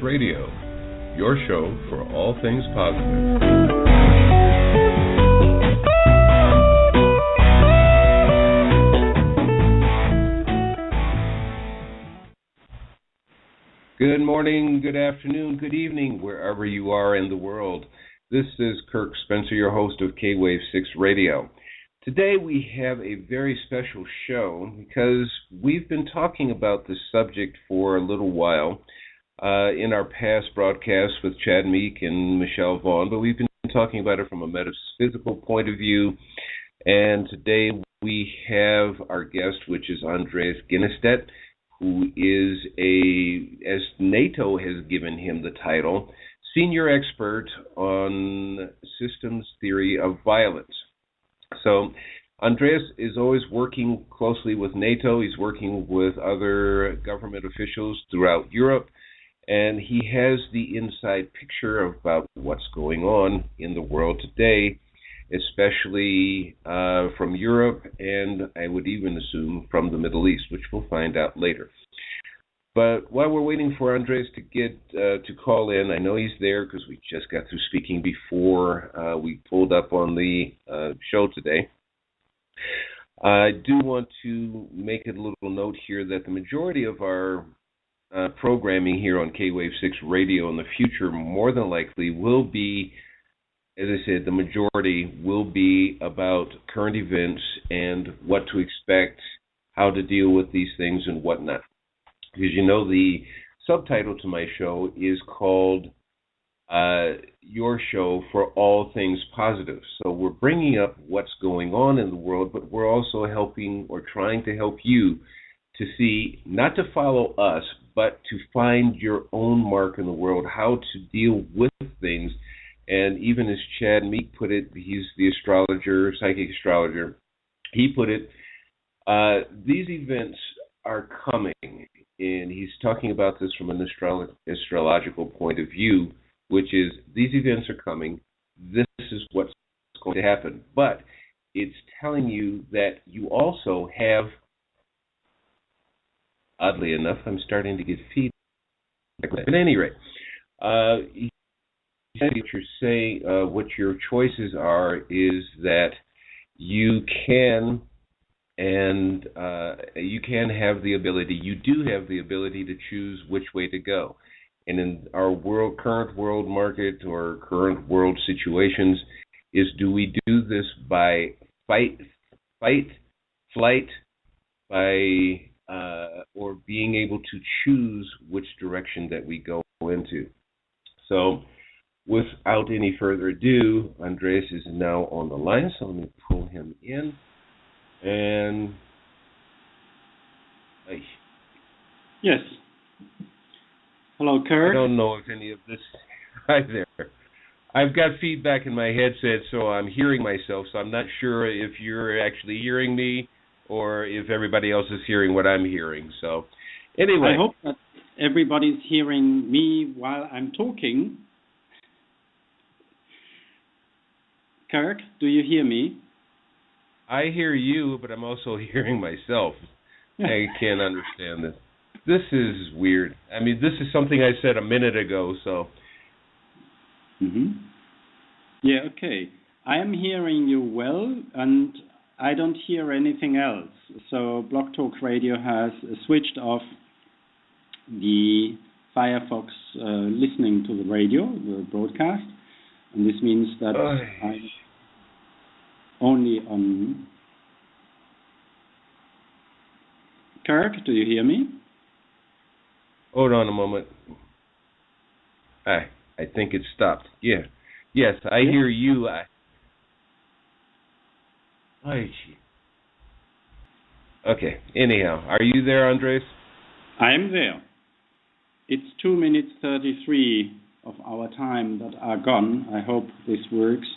Radio, your show for all things positive. Good morning, good afternoon, good evening, wherever you are in the world. This is Kirk Spencer, your host of KWAVe6 Radio. Today we have a very special show because we've been talking about this subject for a little while in our past broadcasts with Chad Meek and Michelle Vaughn, but we've been talking about it from a metaphysical point of view. And today we have our guest, which is Andrés Ginestet, who is as NATO has given him the title, senior expert on systems theory of violence. So Andrés is always working closely with NATO. He's working with other government officials throughout Europe, and he has the inside picture about what's going on in the world today, especially from Europe, and I would even assume from the Middle East, which we'll find out later. But while we're waiting for Andrés to get to call in, I know he's there because we just got through speaking before we pulled up on the show today. I do want to make a little note here that the majority of our programming here on KWAVe6 Radio in the future more than likely will be, as I said, the majority will be about current events and what to expect, how to deal with these things and whatnot. Because you know the subtitle to my show is called Your Show for All Things Positive. So we're bringing up what's going on in the world, but we're also helping or trying to help you to see, not to follow us, but to find your own mark in the world, how to deal with things. And even as Chad Meek put it, he's the astrologer, psychic astrologer, he put it, these events are coming. And he's talking about this from an astrological point of view, which is these events are coming. This is what's going to happen. But it's telling you that you also have, oddly enough, I'm starting to get feedback. But at any rate, what you're saying, what your choices are, is that you can. And you can have the ability, you do have the ability to choose which way to go. And in our current world market or current world situations, is do we do this by fight, flight, by or being able to choose which direction that we go into. So without any further ado, Andrés is now on the line, so let me pull him in. And yes. Hello, Kirk. I don't know if any of this. Hi there. I've got feedback in my headset, so I'm hearing myself. So I'm not sure if you're actually hearing me or if everybody else is hearing what I'm hearing. So, anyway, I hope that everybody's hearing me while I'm talking. Kirk, do you hear me? I hear you, but I'm also hearing myself. I can't understand this. This is weird. I mean, this is something I said a minute ago, so. Yeah, okay. I am hearing you well, and I don't hear anything else. So Blog Talk Radio has switched off the Firefox listening to the radio, the broadcast, and this means that I'm only on. Kirk, do you hear me? Hold on a moment. I think it stopped. Yeah. Yes, I hear you. Okay. Anyhow, are you there, Andrés? I am there. It's 2 minutes 33 of our time that are gone. I hope this works.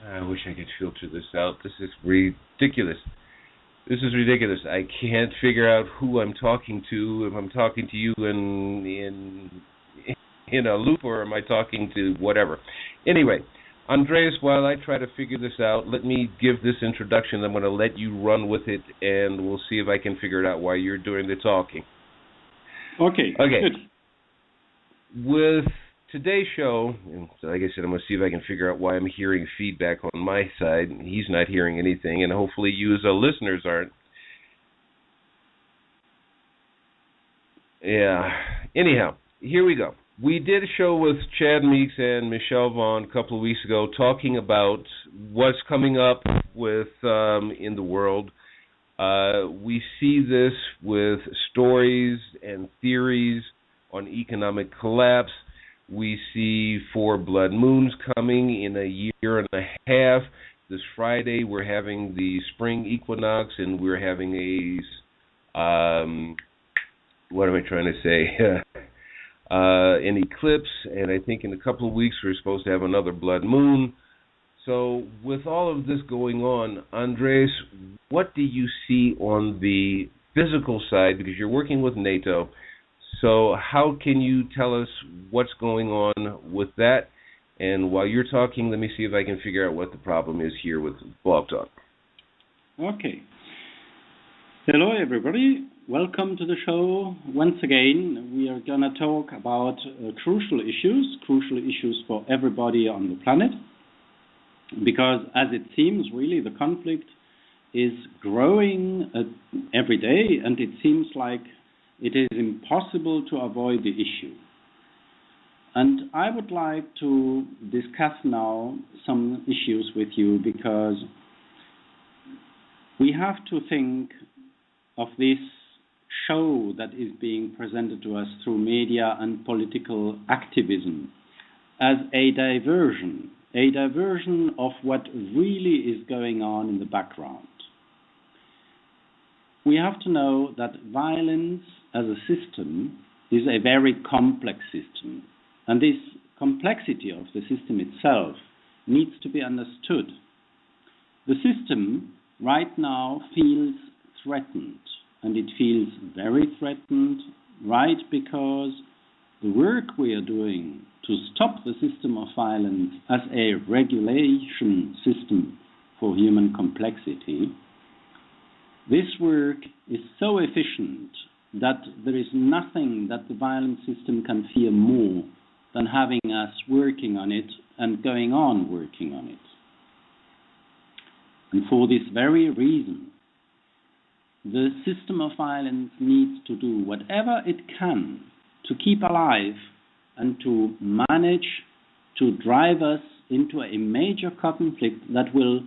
I wish I could filter this out. This is ridiculous. I can't figure out who I'm talking to. If I'm talking to you in a loop, or am I talking to whatever? Anyway, Andrés, while I try to figure this out, let me give this introduction. I'm going to let you run with it, and we'll see if I can figure it out while you're doing the talking. Okay. Good. With today's show, and like I said, I'm going to see if I can figure out why I'm hearing feedback on my side. He's not hearing anything, and hopefully you as listeners aren't. Yeah. Anyhow, here we go. We did a show with Chad Meeks and Michelle Vaughn a couple of weeks ago talking about what's coming up with in the world. We see this with stories and theories on economic collapse. We see 4 blood moons coming in a year and a half. This Friday we're having the spring equinox, and we're having what am I trying to say? An eclipse, and I think in a couple of weeks we're supposed to have another blood moon. So with all of this going on, Andrés, what do you see on the physical side? Because you're working with NATO, so how can you tell us what's going on with that? And while you're talking, let me see if I can figure out what the problem is here with Blog Talk. Okay. Hello, everybody. Welcome to the show. Once again, we are going to talk about crucial issues for everybody on the planet. Because as it seems, really, the conflict is growing every day, and it seems like it is impossible to avoid the issue. And I would like to discuss now some issues with you, because we have to think of this show that is being presented to us through media and political activism as a diversion of what really is going on in the background. We have to know that violence as a system is a very complex system, and this complexity of the system itself needs to be understood. The system right now feels threatened, and it feels very threatened, right, because the work we are doing to stop the system of violence as a regulation system for human complexity, this work is so efficient that there is nothing that the violent system can fear more than having us working on it and going on working on it. And for this very reason, the system of violence needs to do whatever it can to keep alive and to manage to drive us into a major conflict that will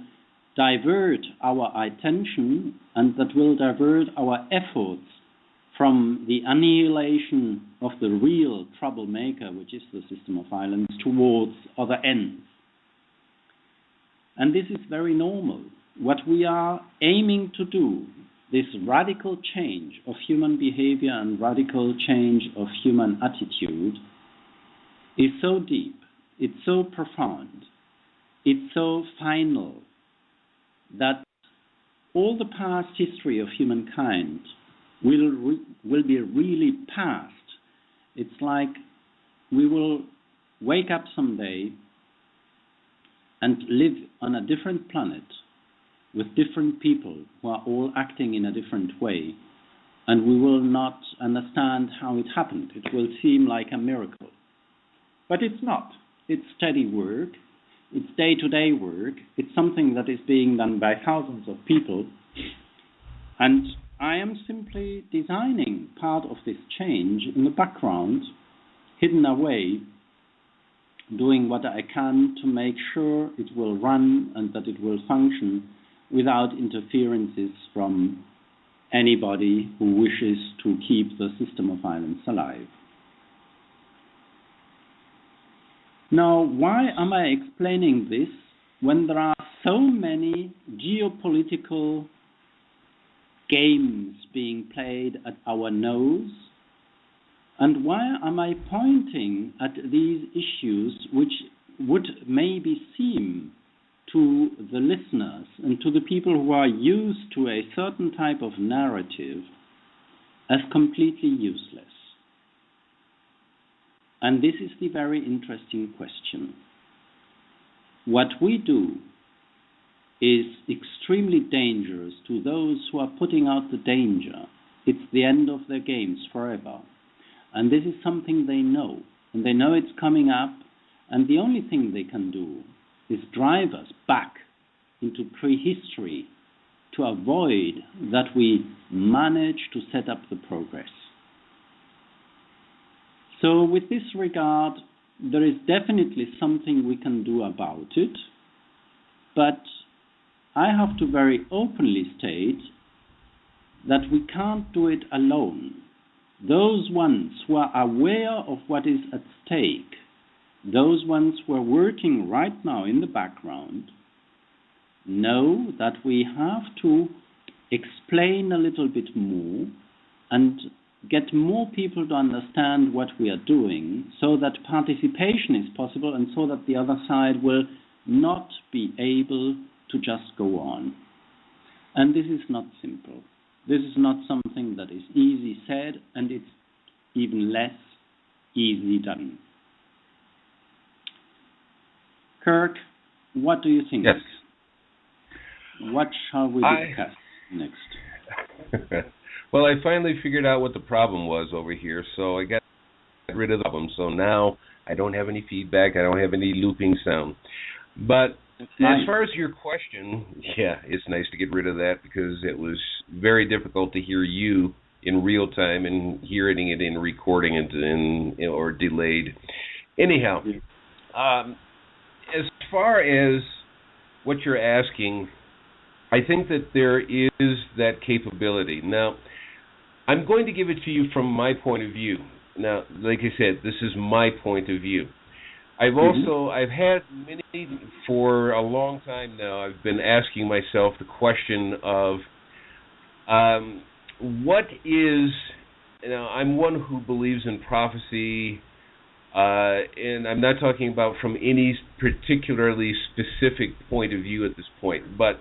divert our attention and that will divert our efforts from the annihilation of the real troublemaker, which is the system of violence, towards other ends. And this is very normal. What we are aiming to do, this radical change of human behavior and radical change of human attitude, is so deep, it's so profound, it's so final, that all the past history of humankind will be really past. It's like we will wake up someday and live on a different planet with different people who are all acting in a different way, and we will not understand how it happened. It will seem like a miracle. But it's not. It's steady work. It's day-to-day work. It's something that is being done by thousands of people. And I am simply designing part of this change in the background, hidden away, doing what I can to make sure it will run and that it will function without interferences from anybody who wishes to keep the system of violence alive. Now, why am I explaining this when there are so many geopolitical games being played at our nose? And why am I pointing at these issues which would maybe seem to the listeners and to the people who are used to a certain type of narrative as completely useless? And this is the very interesting question. what we do is extremely dangerous to those who are putting out the danger. It's the end of their games forever. And this is something they know. And they know it's coming up. And the only thing they can do is drive us back into prehistory to avoid that we manage to set up the progress. So with this regard, there is definitely something we can do about it. But I have to very openly state that we can't do it alone. Those ones who are aware of what is at stake, those ones who are working right now in the background, know that we have to explain a little bit more and get more people to understand what we are doing so that participation is possible and so that the other side will not be able to just go on. And this is not simple. This is not something that is easy said, and it's even less easy done. Kirk, what do you think? Yes. What shall we discuss next? Well, I finally figured out what the problem was over here, so I got rid of the problem. So now I don't have any feedback. I don't have any looping sound. But as far as your question, yeah, it's nice to get rid of that because it was very difficult to hear you in real time and hearing it in recording and or delayed. Anyhow, as far as what you're asking, I think that there is that capability. Now, I'm going to give it to you from my point of view. Now, like I said, this is my point of view. I've had many, for a long time now, I've been asking myself the question of what is, I'm one who believes in prophecy, and I'm not talking about from any particularly specific point of view at this point, but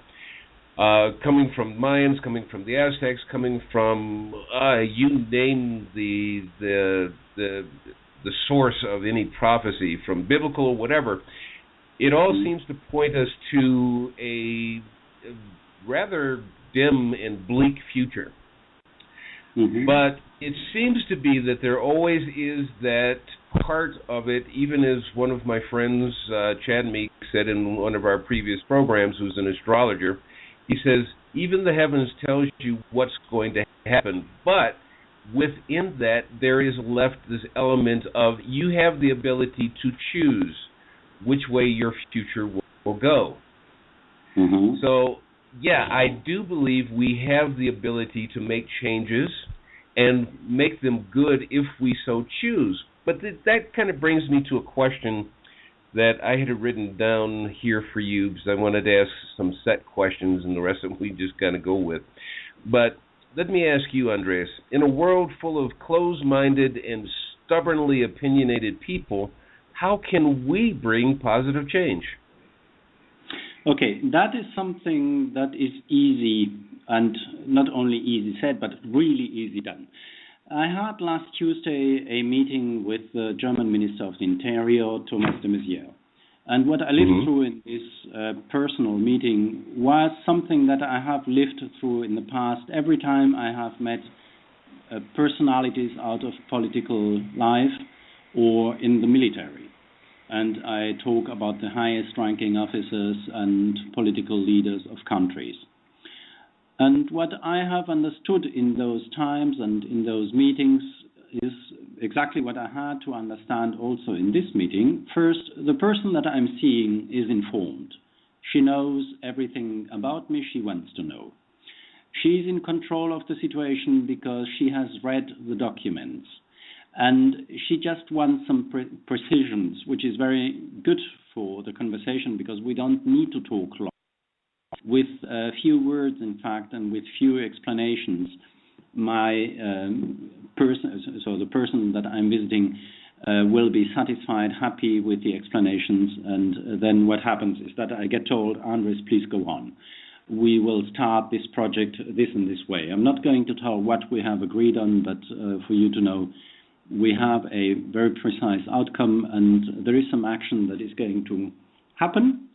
coming from Mayans, coming from the Aztecs, coming from you name the source of any prophecy, from biblical, whatever, it all seems to point us to a rather dim and bleak future. But it seems to be that there always is that part of it, even as one of my friends, Chad Meek, said in one of our previous programs, who's an astrologer, he says, even the heavens tells you what's going to happen, but within that there is left this element of you have the ability to choose which way your future will go. So, yeah, I do believe we have the ability to make changes and make them good if we so choose. But that kind of brings me to a question that I had written down here for you because I wanted to ask some set questions and the rest of them we just kind of go with. But let me ask you, Andrés, in a world full of closed-minded and stubbornly opinionated people, how can we bring positive change? Okay, that is something that is easy, and not only easy said, but really easy done. I had last Tuesday a meeting with the German Minister of the Interior, Thomas de Maizière. And what I lived through in this personal meeting was something that I have lived through in the past every time I have met personalities out of political life or in the military. And I talk about the highest ranking officers and political leaders of countries. And what I have understood in those times and in those meetings is exactly what I had to understand also in this meeting. First, the person that I'm seeing is informed. She knows everything about me she wants to know. She's in control of the situation because she has read the documents. And she just wants some precisions, which is very good for the conversation because we don't need to talk long. With few words, in fact, and with few explanations, the person that I'm visiting will be satisfied, happy with the explanations, and then what happens is that I get told, Andrés, please go on. We will start this project this and this way. I'm not going to tell what we have agreed on, but for you to know, we have a very precise outcome, and there is some action that is going to happen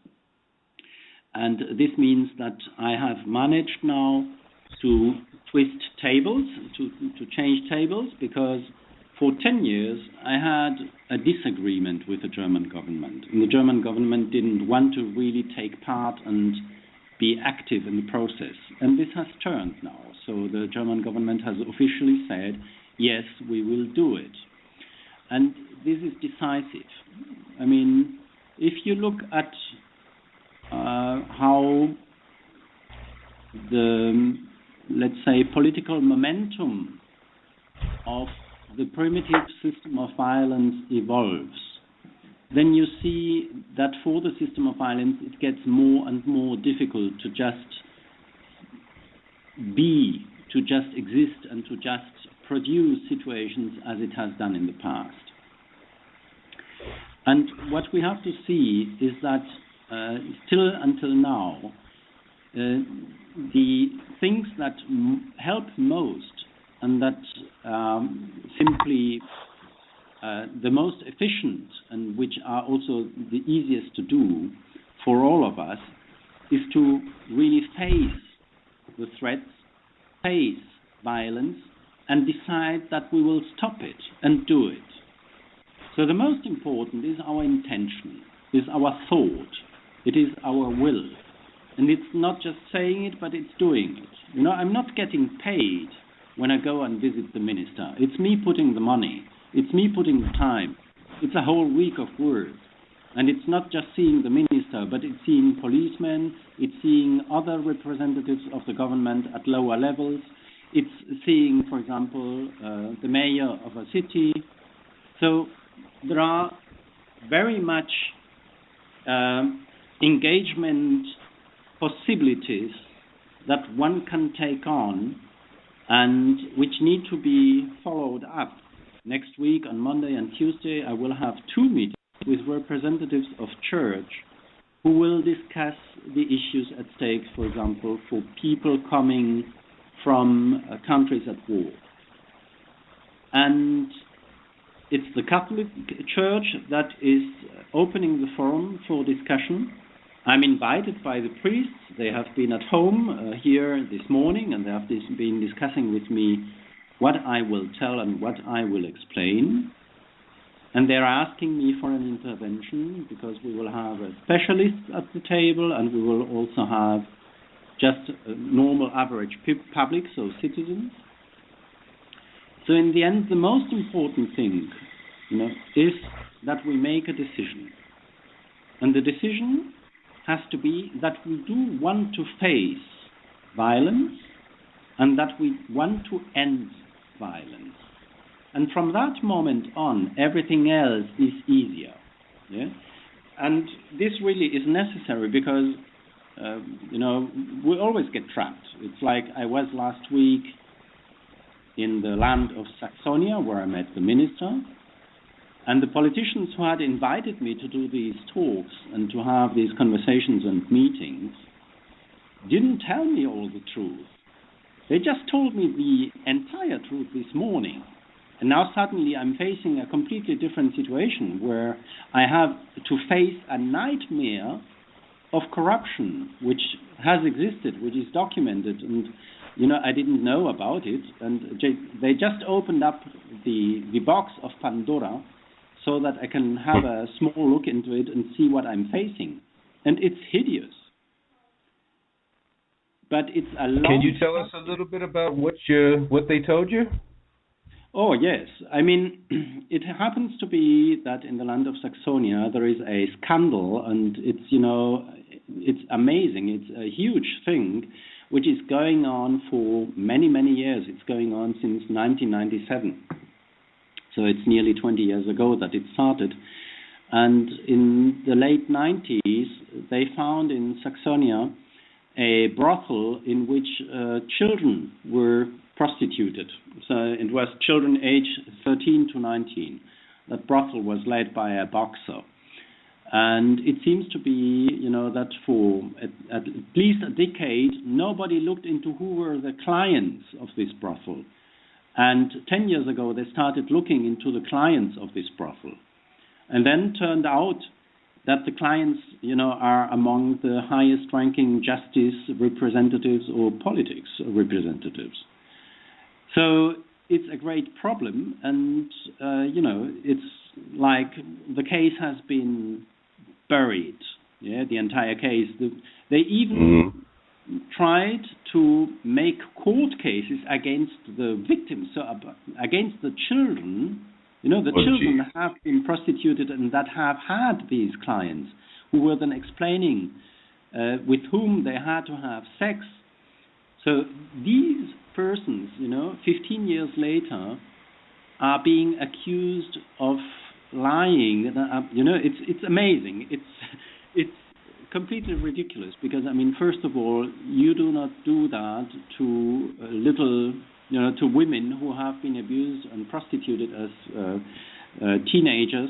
And this means that I have managed now to twist tables, to change tables, because for 10 years I had a disagreement with the German government. And the German government didn't want to really take part and be active in the process. And this has turned now. So the German government has officially said, yes, we will do it. And this is decisive. I mean, if you look at how the, let's say, political momentum of the primitive system of violence evolves, then you see that for the system of violence it gets more and more difficult to just be, to just exist, and to just produce situations as it has done in the past. And what we have to see is that still until now, the things that help most and that simply the most efficient and which are also the easiest to do for all of us is to really face the threats, face violence, and decide that we will stop it and do it. So the most important is our intention, is our thought, it is our will. And it's not just saying it, but it's doing it. You know, I'm not getting paid when I go and visit the minister. It's me putting the money. It's me putting the time. It's a whole week of work. And it's not just seeing the minister, but it's seeing policemen, it's seeing other representatives of the government at lower levels. It's seeing, for example, the mayor of a city. So there are very much engagement possibilities that one can take on and which need to be followed up. Next week, on Monday and Tuesday, I will have 2 meetings with representatives of church who will discuss the issues at stake, for example, for people coming from countries at war. And it's the Catholic Church that is opening the forum for discussion. I'm invited by the priests. They have been at home here this morning, and they have been discussing with me what I will tell and what I will explain. And they're asking me for an intervention because we will have a specialist at the table, and we will also have just a normal average public, so citizens. So in the end, the most important thing, is that we make a decision. And the decision has to be that we do want to face violence and that we want to end violence. And from that moment on, everything else is easier. Yeah? And this really is necessary because, we always get trapped. It's like I was last week in the land of Saxonia, where I met the minister, and the politicians who had invited me to do these talks and to have these conversations and meetings didn't tell me all the truth. They just told me the entire truth this morning. And now suddenly I'm facing a completely different situation where I have to face a nightmare of corruption which has existed, which is documented, and I didn't know about it. And they just opened up the box of Pandora so that I can have a small look into it and see what I'm facing. And it's hideous. But it's a long... Can you tell us a little bit about what they told you? Oh, yes. I mean, it happens to be that in the land of Saxonia there is a scandal, and it's amazing. It's a huge thing which is going on for many, many years. It's going on since 1997. So it's nearly 20 years ago that it started. And in the late 90s, they found in Saxonia a brothel in which children were prostituted. So it was children aged 13 to 19. That brothel was led by a boxer. And it seems to be, that for at least a decade, nobody looked into who were the clients of this brothel. And 10 years ago, they started looking into the clients of this brothel. And then turned out that the clients, are among the highest ranking justice representatives or politics representatives. So it's a great problem, and, it's like the case has been buried, the entire case. They even tried to make court cases against the victims, so against the children. Children have been prostituted and that have had these clients who were then explaining with whom they had to have sex. So these persons, 15 years later, are being accused of lying. It's amazing. It's completely ridiculous because, first of all, you do not do that to to women who have been abused and prostituted as teenagers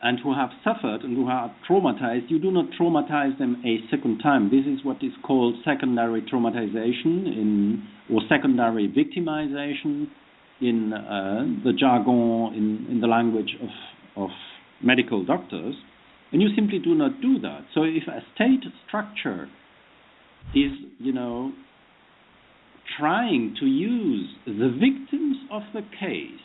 and who have suffered and who are traumatized. You do not traumatize them a second time. This is what is called secondary traumatization or secondary victimization in the jargon, in the language of medical doctors. And you simply do not do that. So if a state structure is, trying to use the victims of the case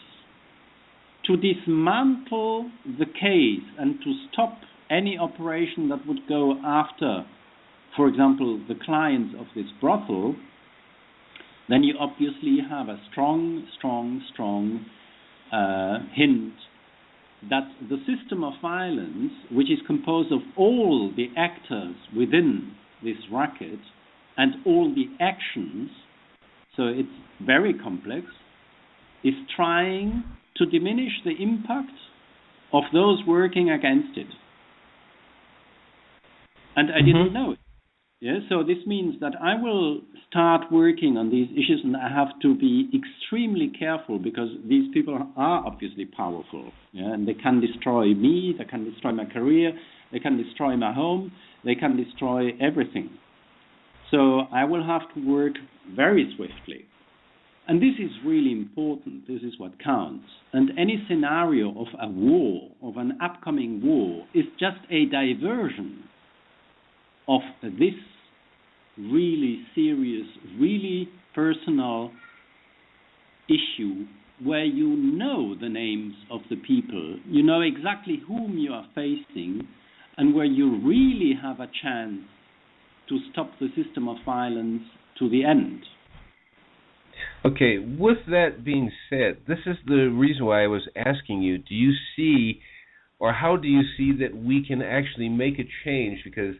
to dismantle the case and to stop any operation that would go after, for example, the clients of this brothel, then you obviously have a strong hint that the system of violence, which is composed of all the actors within this racket and all the actions, so it's very complex, is trying to diminish the impact of those working against it. And I didn't know it. Yeah, so this means that I will start working on these issues, and I have to be extremely careful because these people are obviously powerful. Yeah, and they can destroy me, they can destroy my career, they can destroy my home, they can destroy everything. So I will have to work very swiftly. And this is really important. This is what counts. And any scenario of a war, of an upcoming war, is just a diversion of this really serious, really personal issue where you know the names of the people, you know exactly whom you are facing, and where you really have a chance to stop the system of violence to the end. Okay, with that being said, this is the reason why I was asking you, do you see, or how do you see that we can actually make a change? Because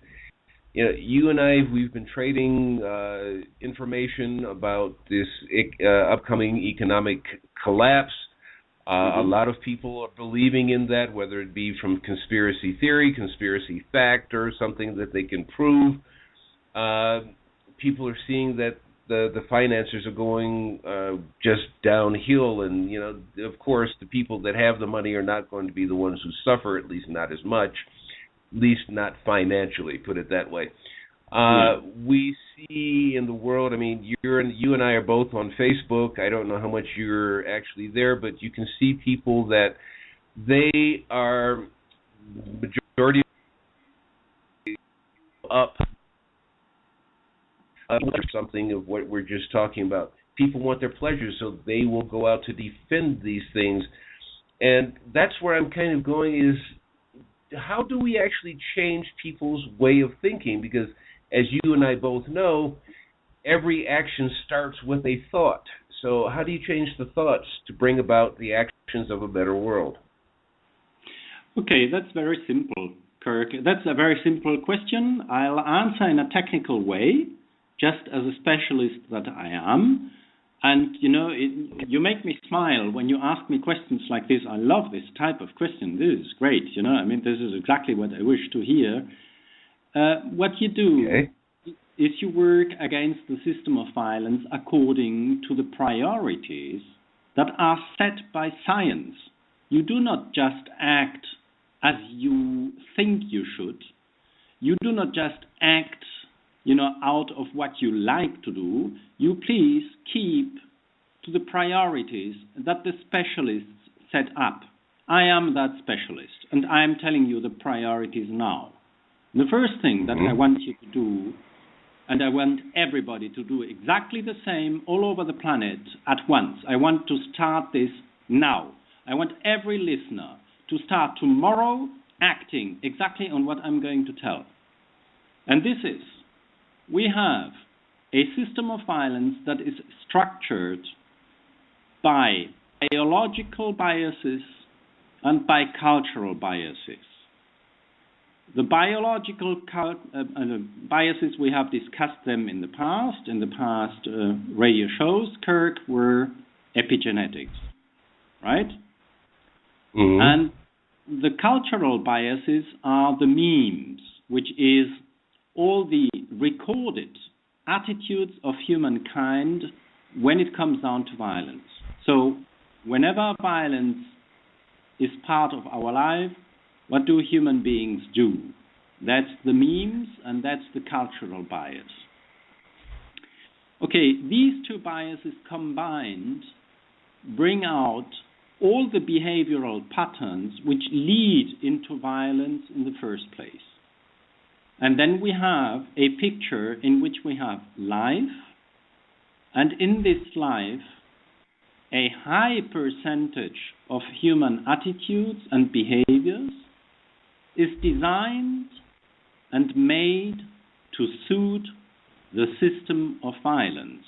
you and I, we've been trading information about this upcoming economic collapse. A lot of people are believing in that, whether it be from conspiracy theory, conspiracy fact, or something that they can prove. People are seeing that the finances are going just downhill, and of course, the people that have the money are not going to be the ones who suffer, at least not as much. At least not financially, put it that way. We see in the world, you and I are both on Facebook. I don't know how much you're actually there, but you can see people that they are majority up something of what we're just talking about. People want their pleasure, so they will go out to defend these things. And that's where I'm kind of going is, how do we actually change people's way of thinking? Because as you and I both know, every action starts with a thought. So how do you change the thoughts to bring about the actions of a better world? Okay, that's very simple, Kirk. That's a very simple question. I'll answer in a technical way, just as a specialist that I am. And, you make me smile when you ask me questions like this. I love this type of question. This is great, this is exactly what I wish to hear. What you do is you work against the system of violence according to the priorities that are set by science. You do not just act as you think you should. You do not just act out of what you like to do. You please keep to the priorities that the specialists set up. I am that specialist, and I am telling you the priorities now. The first thing that I want you to do, and I want everybody to do exactly the same all over the planet at once. I want to start this now. I want every listener to start tomorrow acting exactly on what I'm going to tell. And this is, we have a system of violence that is structured by biological biases and by cultural biases. The biological biases, we have discussed them in the past radio shows, Kirk, were epigenetics, right? Mm-hmm. And the cultural biases are the memes, which is all the recorded attitudes of humankind when it comes down to violence. So whenever violence is part of our life, what do human beings do? That's the memes and that's the cultural bias. Okay, these two biases combined bring out all the behavioral patterns which lead into violence in the first place. And then we have a picture in which we have life, and in this life, a high percentage of human attitudes and behaviors is designed and made to suit the system of violence.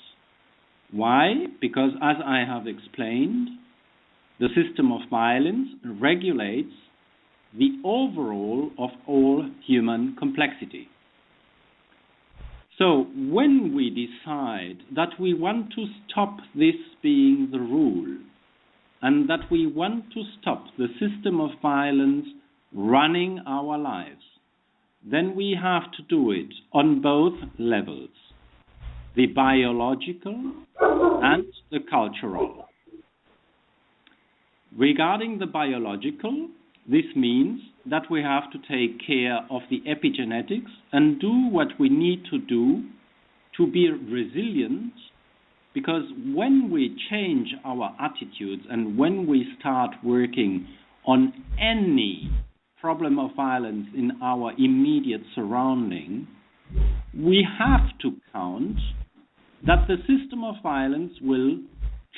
Why? Because, as I have explained, the system of violence regulates the overall of all human complexity. So when we decide that we want to stop this being the rule and that we want to stop the system of violence running our lives, then we have to do it on both levels, the biological and the cultural. Regarding the biological, this means that we have to take care of the epigenetics and do what we need to do to be resilient, because when we change our attitudes and when we start working on any problem of violence in our immediate surrounding, we have to count that the system of violence will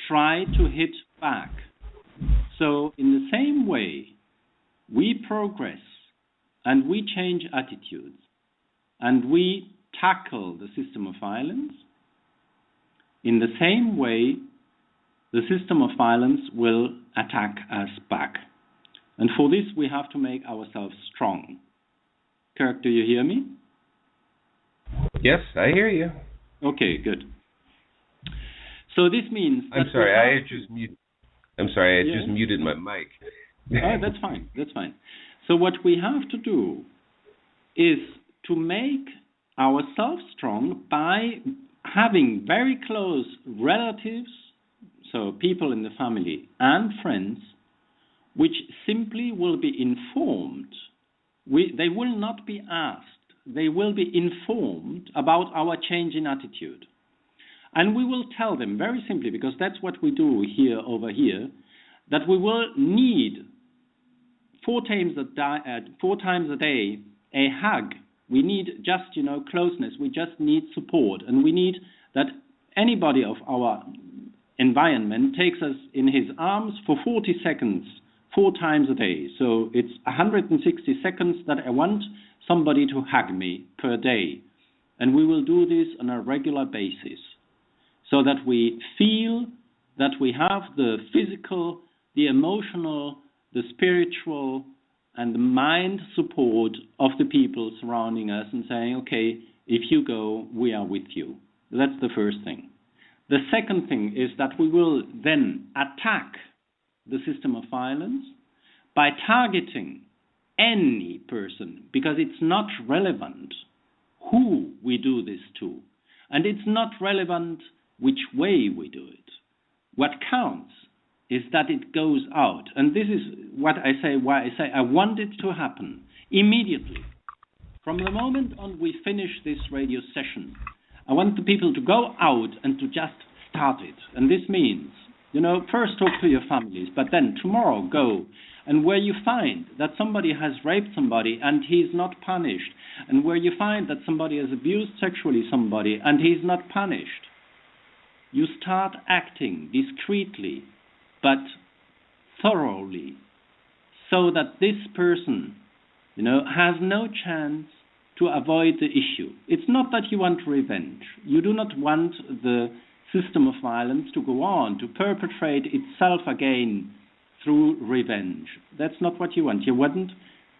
try to hit back. So in the same way, we progress and we change attitudes and we tackle the system of violence, in the same way, the system of violence will attack us back. And for this, we have to make ourselves strong. Kirk, do you hear me? Yes, I hear you. Okay, good. So this means that I'm sorry, I just muted my mic. Oh, that's fine. That's fine. So what we have to do is to make ourselves strong by having very close relatives, so people in the family and friends, which simply will be informed. They will not be asked. They will be informed about our change in attitude. And we will tell them very simply, because that's what we do over here, that we will need 4 times a day a hug. We need just, closeness. We just need support. And we need that anybody of our environment takes us in his arms for 40 seconds, 4 times a day. So it's 160 seconds that I want somebody to hug me per day. And we will do this on a regular basis so that we feel that we have the physical, the emotional, the spiritual, and the mind support of the people surrounding us and saying, okay, if you go, we are with you. That's the first thing. The second thing is that we will then attack the system of violence by targeting any person, because it's not relevant who we do this to, and it's not relevant which way we do it. What counts is that it goes out, and this is why I say I want it to happen immediately. From the moment on we finish this radio session, I want the people to go out and to just start it. And this means, first talk to your families, but then tomorrow go and where you find that somebody has raped somebody and he's not punished, and where you find that somebody has abused sexually somebody and he's not punished, you start acting discreetly but thoroughly, so that this person, has no chance to avoid the issue. It's not that you want revenge. You do not want the system of violence to go on, to perpetrate itself again through revenge. That's not what you want. You want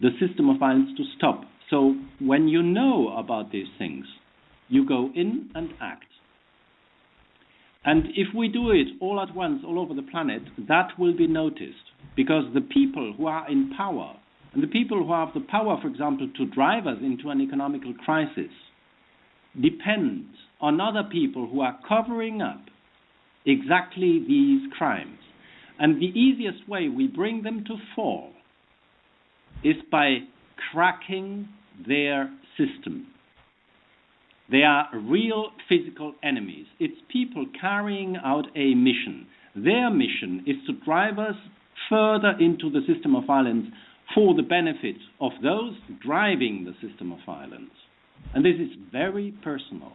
the system of violence to stop. So when you know about these things, you go in and act. And if we do it all at once, all over the planet, that will be noticed, because the people who are in power, and the people who have the power, for example, to drive us into an economical crisis, depend on other people who are covering up exactly these crimes. And the easiest way we bring them to fall is by cracking their system. They are real physical enemies. It's people carrying out a mission. Their mission is to drive us further into the system of violence for the benefit of those driving the system of violence. And this is very personal.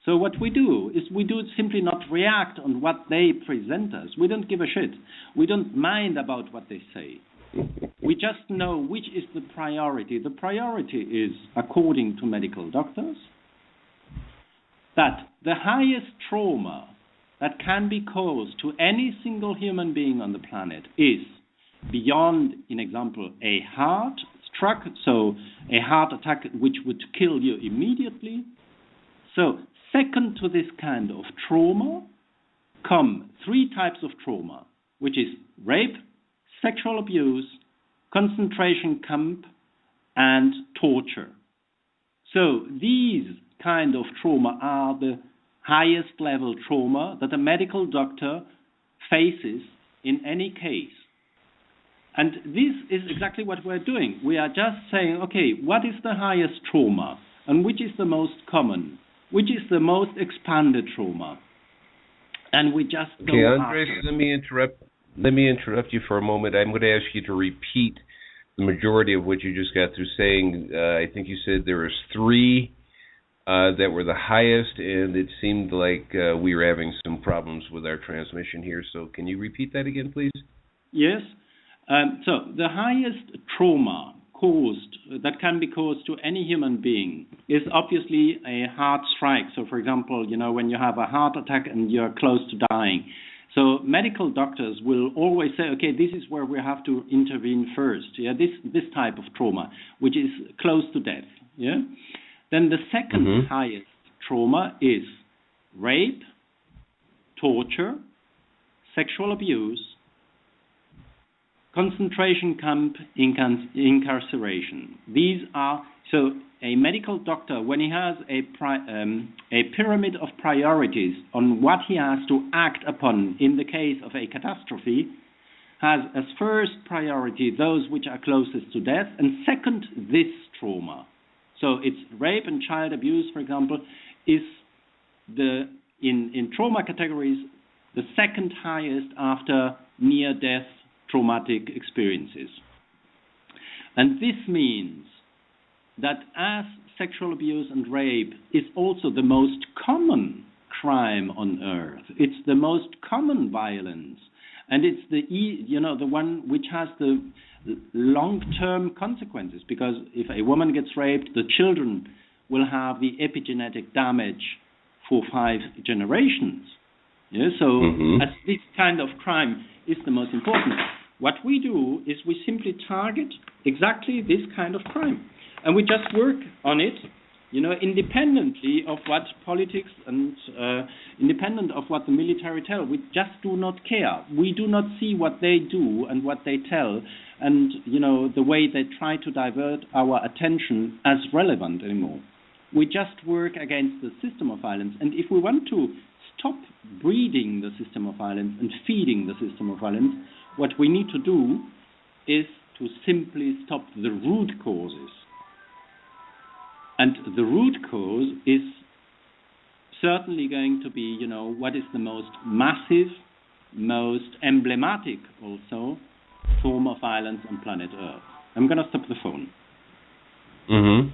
So what we do is we do simply not react on what they present us. We don't give a shit. We don't mind about what they say. We just know which is the priority. The priority is, according to medical doctors, that the highest trauma that can be caused to any single human being on the planet is beyond, in example, a heart stroke, so a heart attack which would kill you immediately. So second to this kind of trauma come three types of trauma, which is rape, sexual abuse, concentration camp, and torture. So these kind of trauma are the highest level trauma that a medical doctor faces in any case. And this is exactly what we're doing. We are just saying, okay, what is the highest trauma? And which is the most common? Which is the most expanded trauma? And we just go Andrés, after. Let me interrupt you for a moment. I'm going to ask you to repeat the majority of what you just got through saying. I think you said there was three that were the highest, and it seemed like we were having some problems with our transmission here. So can you repeat that again, please? Yes. So the highest trauma that can be caused to any human being is obviously a heart strike. So, for example, when you have a heart attack and you're close to dying. So medical doctors will always say, okay, this is where we have to intervene first. Yeah, this type of trauma, which is close to death. Yeah. Then the second highest trauma is rape, torture, sexual abuse, concentration camp, incarceration. These are, so a medical doctor, when he has a pyramid of priorities on what he has to act upon in the case of a catastrophe, has as first priority those which are closest to death, and second, this trauma. So it's rape and child abuse, for example, is in trauma categories the second highest after near-death traumatic experiences. And this means that as sexual abuse and rape is also the most common crime on earth, it's the most common violence, and it's the one which has the long-term consequences, because if a woman gets raped, the children will have the epigenetic damage for 5 generations. Yeah, so as this kind of crime is the most important, what we do is we simply target exactly this kind of crime. And we just work on it, independently of what politics and independent of what the military tell. We just do not care. We do not see what they do and what they tell and, the way they try to divert our attention as relevant anymore. We just work against the system of violence. And if we want to stop breeding the system of violence and feeding the system of violence, what we need to do is to simply stop the root causes. And the root cause is certainly going to be, what is the most massive, most emblematic also, form of violence on planet Earth. I'm going to stop the phone. Mm-hmm.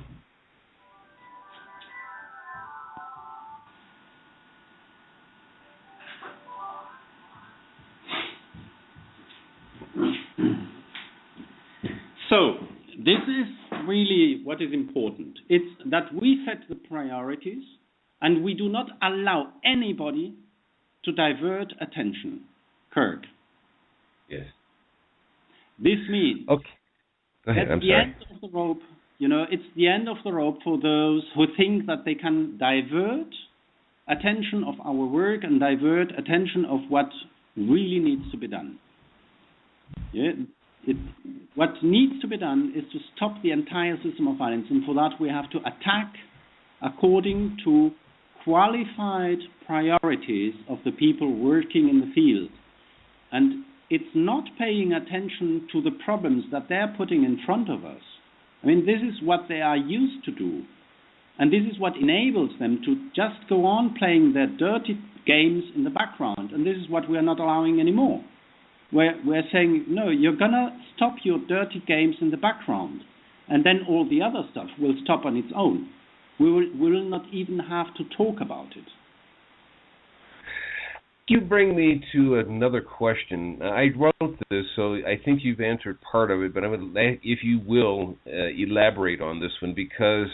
So, this is really what is important. It's that we set the priorities and we do not allow anybody to divert attention. Kirk. Yes. This means okay. Go ahead. that's I'm the sorry. end of the rope. You know, it's the end of the rope for those who think that they can divert attention of our work and divert attention of what really needs to be done. Yeah. What needs to be done is to stop the entire system of violence, and for that we have to attack according to qualified priorities of the people working in the field. And it's not paying attention to the problems that they're putting in front of us. I mean, this is what they are used to do. And this is what enables them to just go on playing their dirty games in the background. And this is what we're not allowing anymore. We're saying, no, you're going to stop your dirty games in the background, and then all the other stuff will stop on its own. We will not even have to talk about it. You bring me to another question. I wrote this, so I think you've answered part of it, but I would, if you will, elaborate on this one, because,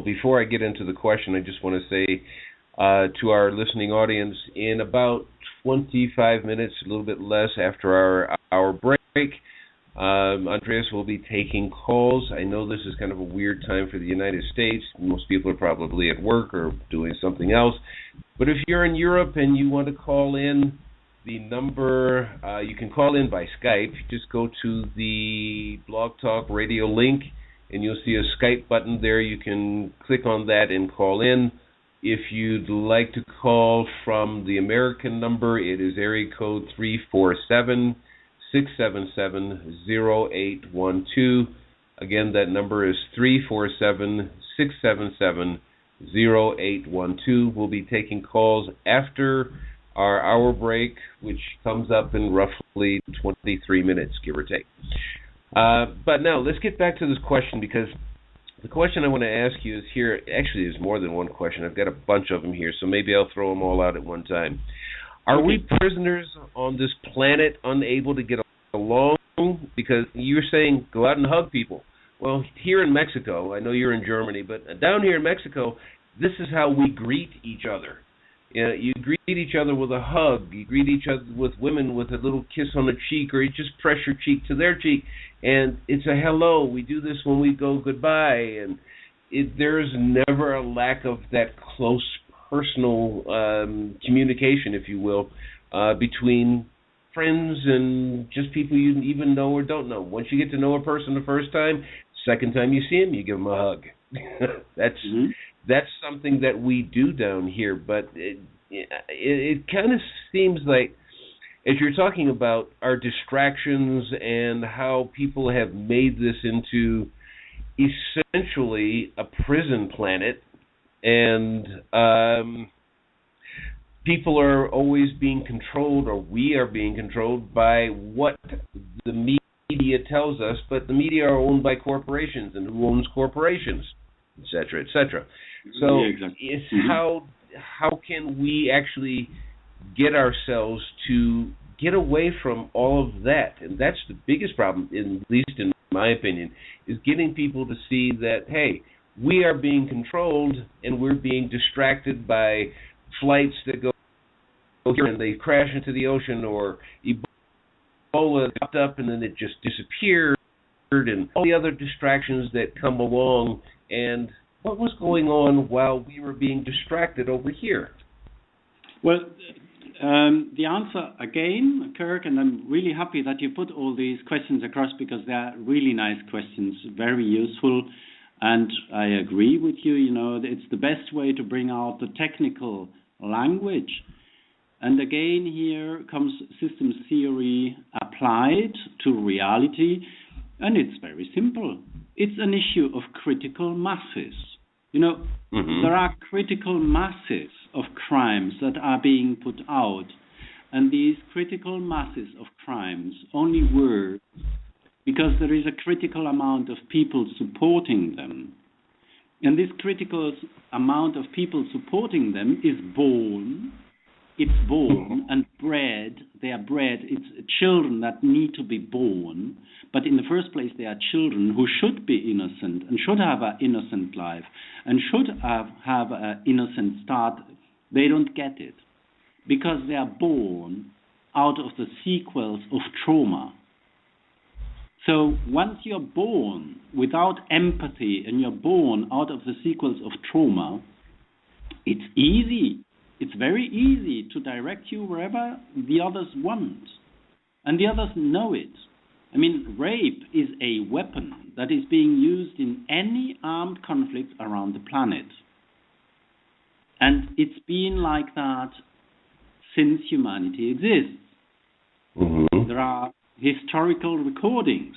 before I get into the question, I just want to say to our listening audience, in about 25 minutes, a little bit less after our break, Andrés will be taking calls. I know this is kind of a weird time for the United States. Most people are probably at work or doing something else. But if you're in Europe and you want to call in, the number, you can call in by Skype. Just go to the Blog Talk Radio link, and you'll see a Skype button there. You can click on that and call in. If you'd like to call from the American number, it is area code 347-677-0812. Again, that number is 347-677-0812. We'll be taking calls after our hour break, which comes up in roughly 23 minutes, give or take. But now, let's get back to this question, because the question I want to ask you is here. Actually, there's more than one question. I've got a bunch of them here, so maybe I'll throw them all out at one time. Are we prisoners on this planet, unable to get along? Because you're saying go out and hug people. Well, here in Mexico, I know you're in Germany, but down here in Mexico, this is how we greet each other. You greet each other with a hug. You greet each other with women with a little kiss on the cheek, or you just press your cheek to their cheek, and it's a hello. We do this when we go goodbye, and there's never a lack of that close personal communication, if you will, between friends and just people you even know or don't know. Once you get to know a person the first time, second time you see them, you give them a hug. That's something that we do down here, but it kind of seems like, as you're talking about our distractions and how people have made this into essentially a prison planet, and people are always being controlled, or we are being controlled by what the media tells us, but the media are owned by corporations, and who owns corporations, et cetera, et cetera. So it's how can we actually get ourselves to get away from all of that? And that's the biggest problem, at least in my opinion, is getting people to see that, hey, we are being controlled and we're being distracted by flights that go here and they crash into the ocean, or Ebola popped up and then it just disappeared, and all the other distractions that come along. And what was going on while we were being distracted over here? Well, the answer, again, Kirk, and I'm really happy that you put all these questions across, because they are really nice questions, very useful, and I agree with you. You know, it's the best way to bring out the technical language. And again, here comes systems theory applied to reality, and it's very simple. It's an issue of critical masses. You know, there are critical masses of crimes that are being put out. And these critical masses of crimes only work because there is a critical amount of people supporting them. And this critical amount of people supporting them is born. It's born and bred. They are bred. It's children that need to be born. But in the first place, they are children who should be innocent and should have an innocent life and should have an innocent start. They don't get it because they are born out of the sequels of trauma. So once you're born without empathy and you're born out of the sequels of trauma, it's easy. It's very easy to direct you wherever the others want. And the others know it. I mean, rape is a weapon that is being used in any armed conflict around the planet. And it's been like that since humanity exists. Mm-hmm. There are historical recordings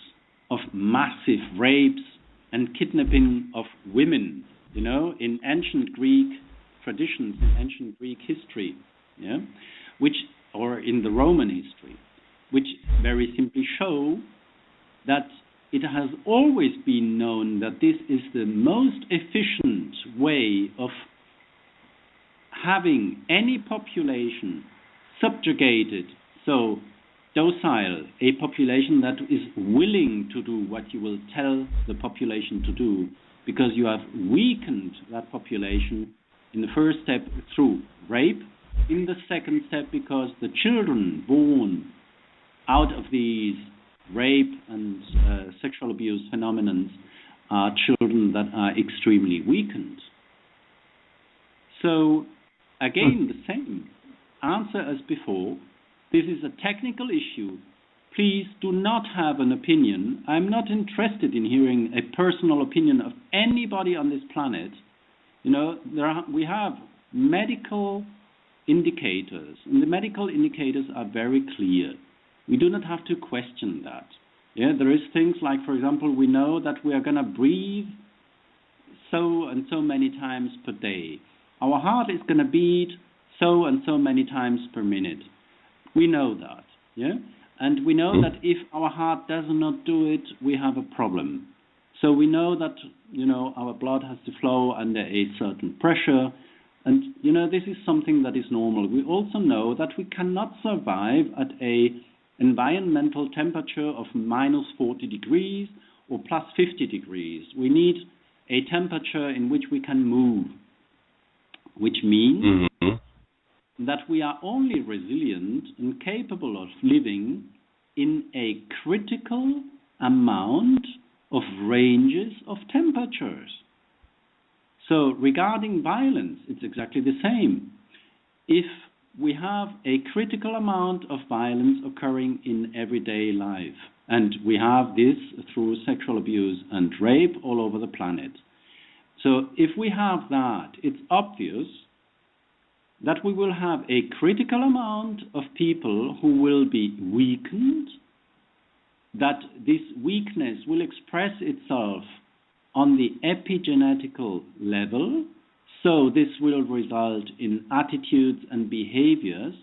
of massive rapes and kidnapping of women, in ancient Greek traditions, in ancient Greek history, or in the Roman history, which very simply show that it has always been known that this is the most efficient way of having any population subjugated, so docile, a population that is willing to do what you will tell the population to do, because you have weakened that population in the first step through rape, in the second step because the children born out of these rape and sexual abuse phenomena are children that are extremely weakened. So, again, the same answer as before. This is a technical issue. Please do not have an opinion. I'm not interested in hearing a personal opinion of anybody on this planet. We have medical indicators, and the medical indicators are very clear. We do not have to question that. There is things like, for example, we know that we are going to breathe so and so many times per day. Our heart is going to beat so and so many times per minute. We know that, and we know that if our heart does not do it, we have a problem. So we know that, our blood has to flow under a certain pressure, and, this is something that is normal. We also know that we cannot survive at a environmental temperature of minus 40 degrees or plus 50 degrees. We need a temperature in which we can move, which means that we are only resilient and capable of living in a critical amount of ranges of temperatures. So regarding violence, it's exactly the same. If we have a critical amount of violence occurring in everyday life, and we have this through sexual abuse and rape all over the planet. So if we have that, it's obvious that we will have a critical amount of people who will be weakened, that this weakness will express itself on the epigenetical level, so this will result in attitudes and behaviors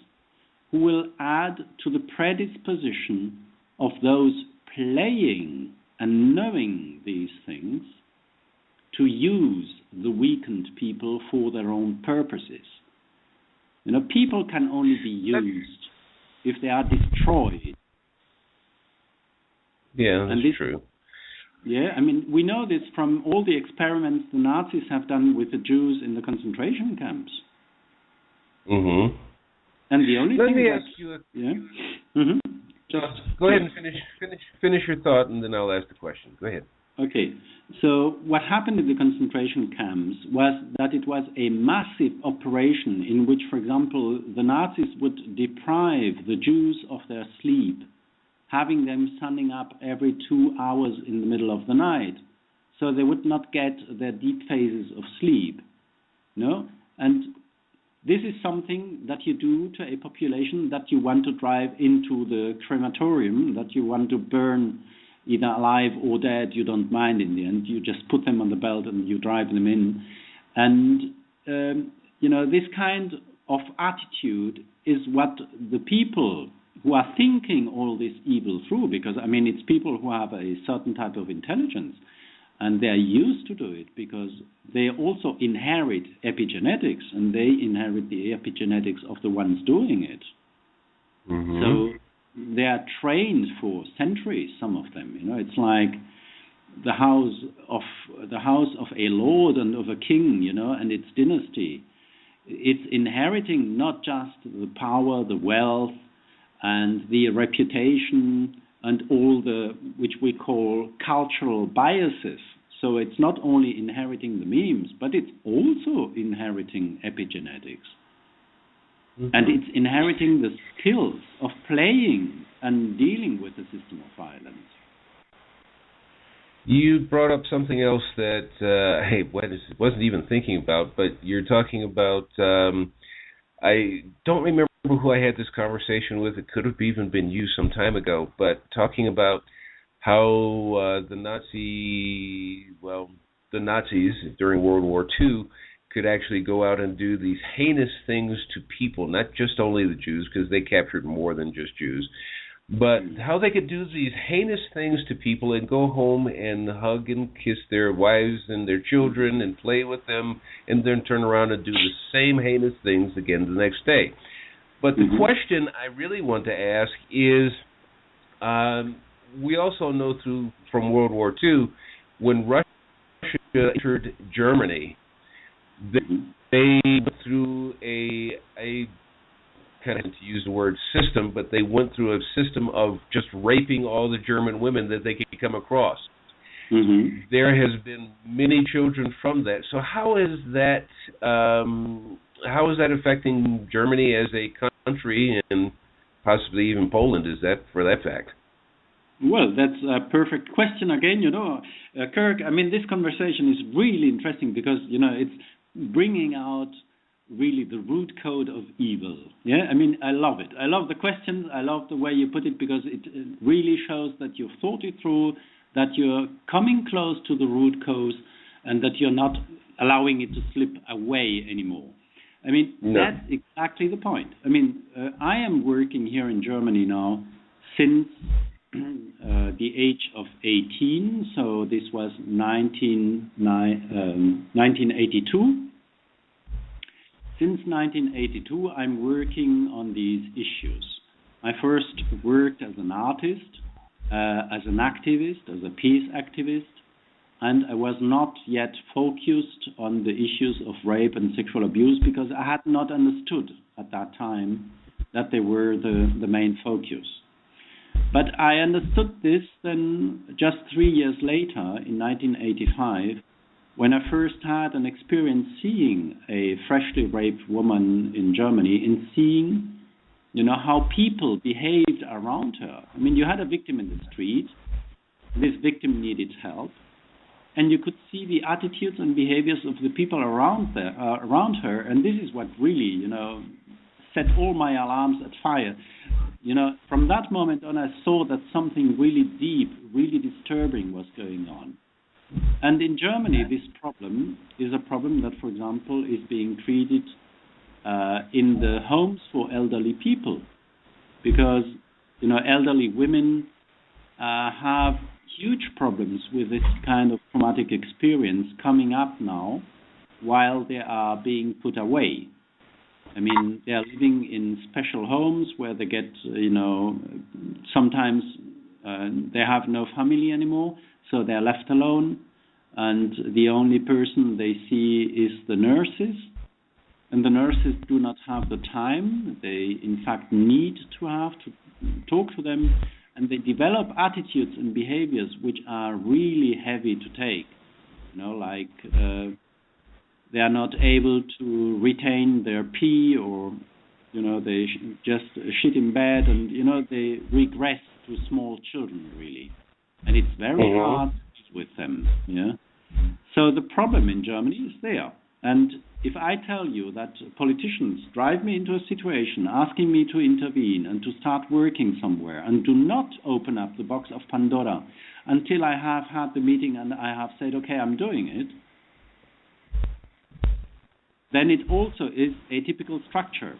who will add to the predisposition of those playing and knowing these things to use the weakened people for their own purposes. People can only be used if they are destroyed. Yeah, that's true. Yeah, we know this from all the experiments the Nazis have done with the Jews in the concentration camps. Mm-hmm. And the only Let thing me ask you. Go ahead and finish your thought, and then I'll ask the question. Go ahead. Okay, so what happened in the concentration camps was that it was a massive operation in which, for example, the Nazis would deprive the Jews of their sleep, having them standing up every 2 hours in the middle of the night, so they would not get their deep phases of sleep. And this is something that you do to a population that you want to drive into the crematorium, that you want to burn either alive or dead, you don't mind in the end. You just put them on the belt and you drive them in. And, this kind of attitude is what the people who are thinking all this evil through, because, I mean, it's people who have a certain type of intelligence, and they're used to do it because they also inherit epigenetics, and they inherit the epigenetics of the ones doing it. Mm-hmm. So they are trained for centuries, some of them. You know, it's like the house of a lord and of a king, you know, and its dynasty. It's inheriting not just the power, the wealth, and the reputation, and all the, which we call cultural biases. So it's not only inheriting the memes, but it's also inheriting epigenetics. Mm-hmm. And it's inheriting the skills of playing and dealing with the system of violence. You brought up something else that wasn't even thinking about, but you're talking about, I don't remember who I had this conversation with. It could have even been you some time ago, but talking about how the Nazis during World War II could actually go out and do these heinous things to people, not just only the Jews, because they captured more than just Jews, but how they could do these heinous things to people and go home and hug and kiss their wives and their children and play with them, and then turn around and do the same heinous things again the next day. But the question I really want to ask is, we also know from World War II, when Russia entered Germany, they went through a kind of, to use the word system, but they went through a system of just raping all the German women that they could come across. Mm-hmm. There has been many children from that. So how is that affecting Germany as a country, and possibly even Poland? Is that for that fact? Well, that's a perfect question again. You know, Kirk. I mean, this conversation is really interesting because, you know, it's bringing out really the root code of evil. Yeah, I mean, I love it. I love the questions. I love the way you put it, because it really shows that you've thought it through, that you're coming close to the root cause, and that you're not allowing it to slip away anymore. I mean, That's exactly the point. I mean, I am working here in Germany now since the age of 18, so this was 1982. Since 1982, I'm working on these issues. I first worked as an artist, as an activist, as a peace activist, and I was not yet focused on the issues of rape and sexual abuse, because I had not understood at that time that they were the main focus. But I understood this then just 3 years later, in 1985, when I first had an experience seeing a freshly raped woman in Germany, and seeing, you know, how people behaved around her. I mean, you had a victim in the street. This victim needed help, and you could see the attitudes and behaviors of the people around her. And this is what really, you know, set all my alarms at fire. You know, from that moment on, I saw that something really deep, really disturbing was going on. And in Germany, this problem is a problem that, for example, is being treated in the homes for elderly people, because, you know, elderly women have huge problems with this kind of traumatic experience coming up now while they are being put away. I mean, they are living in special homes where they get, you know, sometimes they have no family anymore, so they are left alone, and the only person they see is the nurses. And the nurses do not have the time. They, in fact, need to have to talk to them, and they develop attitudes and behaviors which are really heavy to take. You know, like they are not able to retain their pee, or, you know, they just shit in bed, and, you know, they regress to small children, really. And it's very hard to deal with them, yeah. So the problem in Germany is there. And if I tell you that politicians drive me into a situation asking me to intervene and to start working somewhere, and do not open up the box of Pandora until I have had the meeting and I have said, okay, I'm doing it, then it also is a typical structure,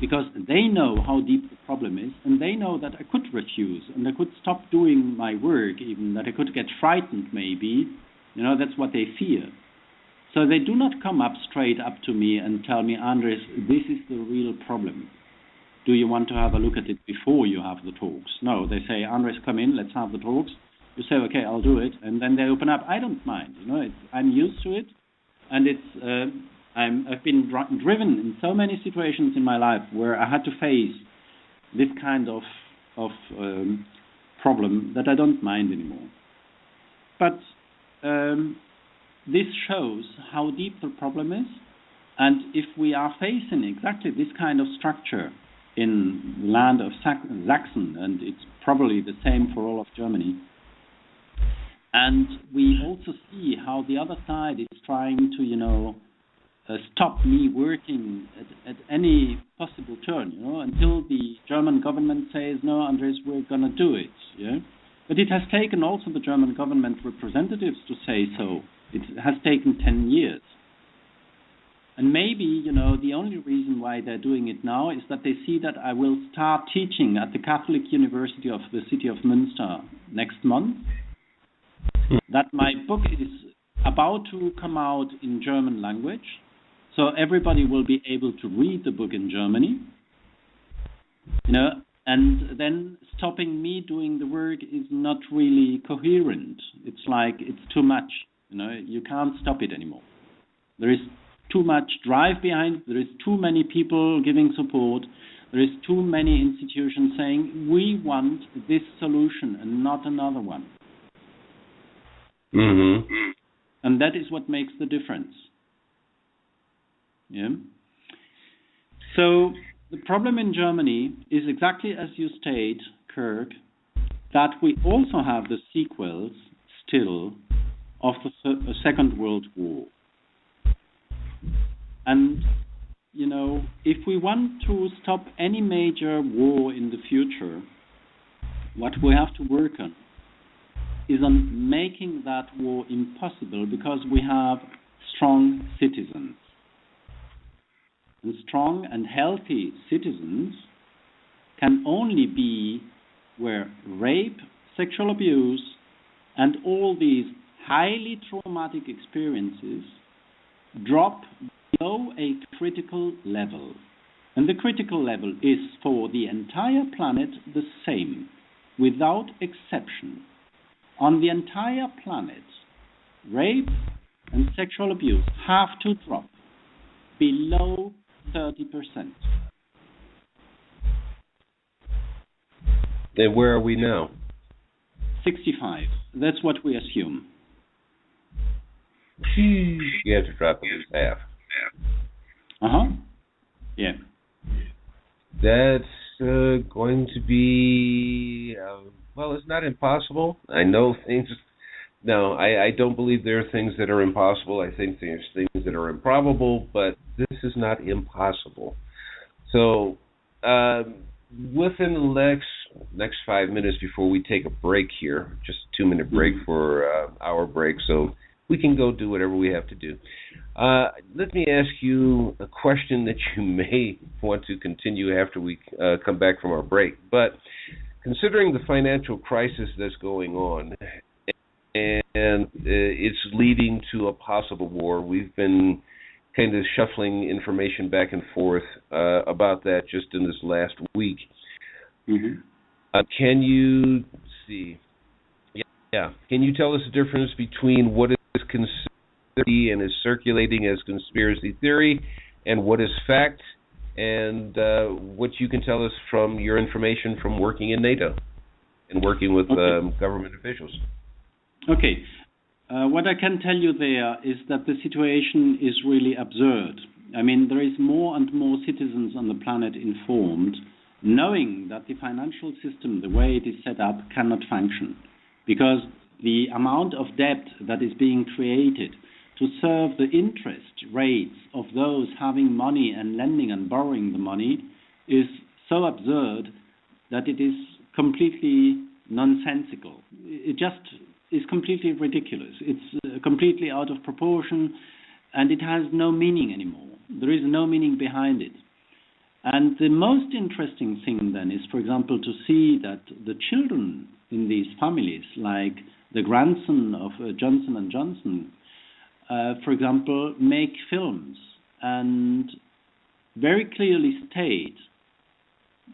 because they know how deep the problem is, and they know that I could refuse, and I could stop doing my work, even that I could get frightened maybe. That's what they fear. So they do not come up straight up to me and tell me, Andrés, this is the real problem. Do you want to have a look at it before you have the talks? No, they say, Andrés, come in, let's have the talks. You say, okay, I'll do it, and then they open up. I don't mind. I'm used to it, and I've been driven in so many situations in my life where I had to face this kind of problem that I don't mind anymore. But this shows how deep the problem is, and if we are facing exactly this kind of structure in the land of Saxon, and it's probably the same for all of Germany, and we also see how the other side is trying to, stop me working at any possible turn, until the German government says, no, Andrés, we're going to do it. Yeah? But it has taken also the German government representatives to say so. It has taken 10 years. And maybe, the only reason why they're doing it now is that they see that I will start teaching at the Catholic University of the city of Münster next month, that my book is about to come out in German language, so everybody will be able to read the book in Germany, and then stopping me doing the work is not really coherent. It's like it's too much, you can't stop it anymore. There is too much drive behind, there is too many people giving support, there is too many institutions saying, we want this solution and not another one. Mm-hmm. And that is what makes the difference. Yeah. So the problem in Germany is exactly as you state, Kirk, that we also have the sequels still of the Second World War. And, if we want to stop any major war in the future, what we have to work on is on making that war impossible, because we have strong citizens. And strong and healthy citizens can only be where rape, sexual abuse, and all these highly traumatic experiences drop below a critical level. And the critical level is for the entire planet the same, without exception. On the entire planet, rape and sexual abuse have to drop below 30%. Then where are we now? 65. That's what we assume. You have to drop at least half. Yeah. That's going to be, it's not impossible. I know things. No, I don't believe there are things that are impossible. I think there's things that are improbable, but this is not impossible. So, within the next 5 minutes before we take a break here, just a 2-minute break for our break, so we can go do whatever we have to do. Let me ask you a question that you may want to continue after we come back from our break. But considering the financial crisis that's going on, and it's leading to a possible war, we've been kind of shuffling information back and forth about that just in this last week. Mm-hmm. Can you see? Yeah. Can you tell us the difference between what is considered and is circulating as conspiracy theory, and what is fact, and what you can tell us from your information from working in NATO and working with government officials? Okay. What I can tell you there is that the situation is really absurd. I mean, there is more and more citizens on the planet informed, knowing that the financial system, the way it is set up, cannot function. Because the amount of debt that is being created to serve the interest rates of those having money and lending and borrowing the money is so absurd that it is completely nonsensical. It just is completely ridiculous. It's completely out of proportion, and it has no meaning anymore. There is no meaning behind it. And the most interesting thing then is, for example, to see that the children in these families, like the grandson of Johnson & Johnson, for example, make films and very clearly state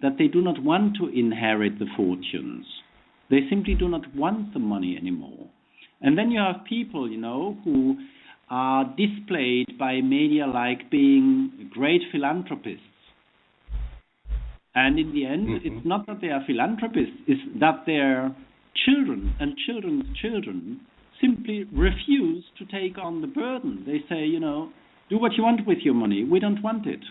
that they do not want to inherit the fortunes. They simply do not want the money anymore. And then you have people, who are displayed by media like being great philanthropists. And in the end, it's not that they are philanthropists, it's that their children and children's children simply refuse to take on the burden. They say, do what you want with your money. We don't want it.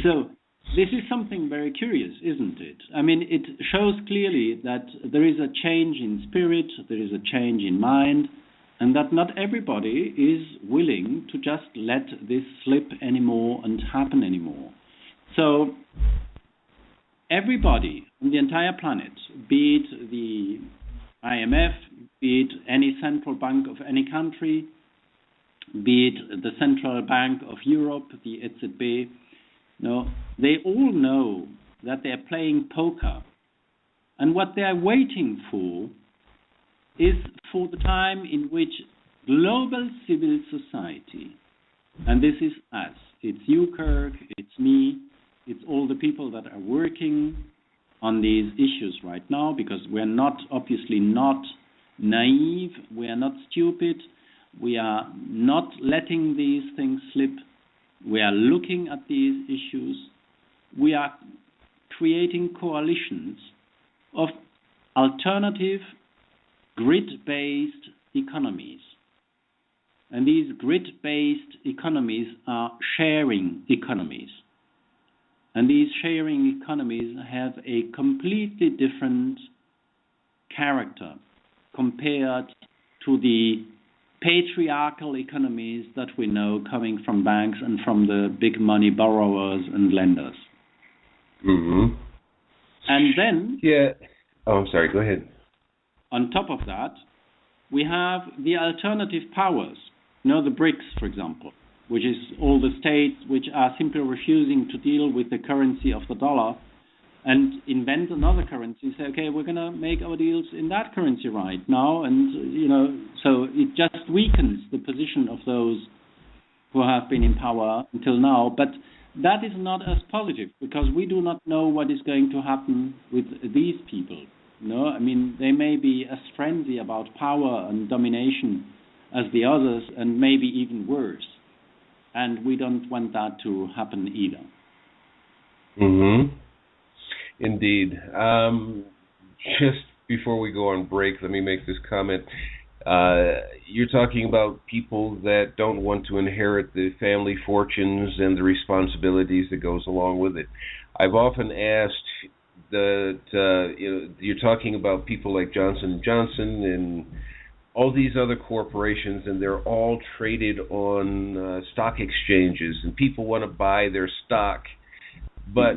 So this is something very curious, isn't it? I mean, it shows clearly that there is a change in spirit, there is a change in mind, and that not everybody is willing to just let this slip anymore and happen anymore. So everybody on the entire planet, be it the IMF, be it any central bank of any country, be it the Central Bank of Europe, the EZB, they all know that they're playing poker. And what they're waiting for is for the time in which global civil society, and this is us, it's you, Kirk, it's me, it's all the people that are working on these issues right now, because we're obviously not naive, we are not stupid, we are not letting these things slip, we are looking at these issues, we are creating coalitions of alternative grid-based economies. And these grid-based economies are sharing economies. And these sharing economies have a completely different character compared to the patriarchal economies that we know coming from banks and from the big money borrowers and lenders. Mm-hmm. And then... Yeah. Oh, I'm sorry. Go ahead. On top of that, we have the alternative powers. The BRICS, for example, which is all the states which are simply refusing to deal with the currency of the dollar and invent another currency. Say, okay, we're going to make our deals in that currency right now. And, so it just weakens the position of those who have been in power until now. But that is not as positive, because we do not know what is going to happen with these people. I mean, they may be as frenzy about power and domination as the others, and maybe even worse. And we don't want that to happen either. Mm-hmm. Indeed. Just before we go on break, let me make this comment. You're talking about people that don't want to inherit the family fortunes and the responsibilities that goes along with it. I've often asked that you're talking about people like Johnson & Johnson and all these other corporations, and they're all traded on stock exchanges, and people want to buy their stock. But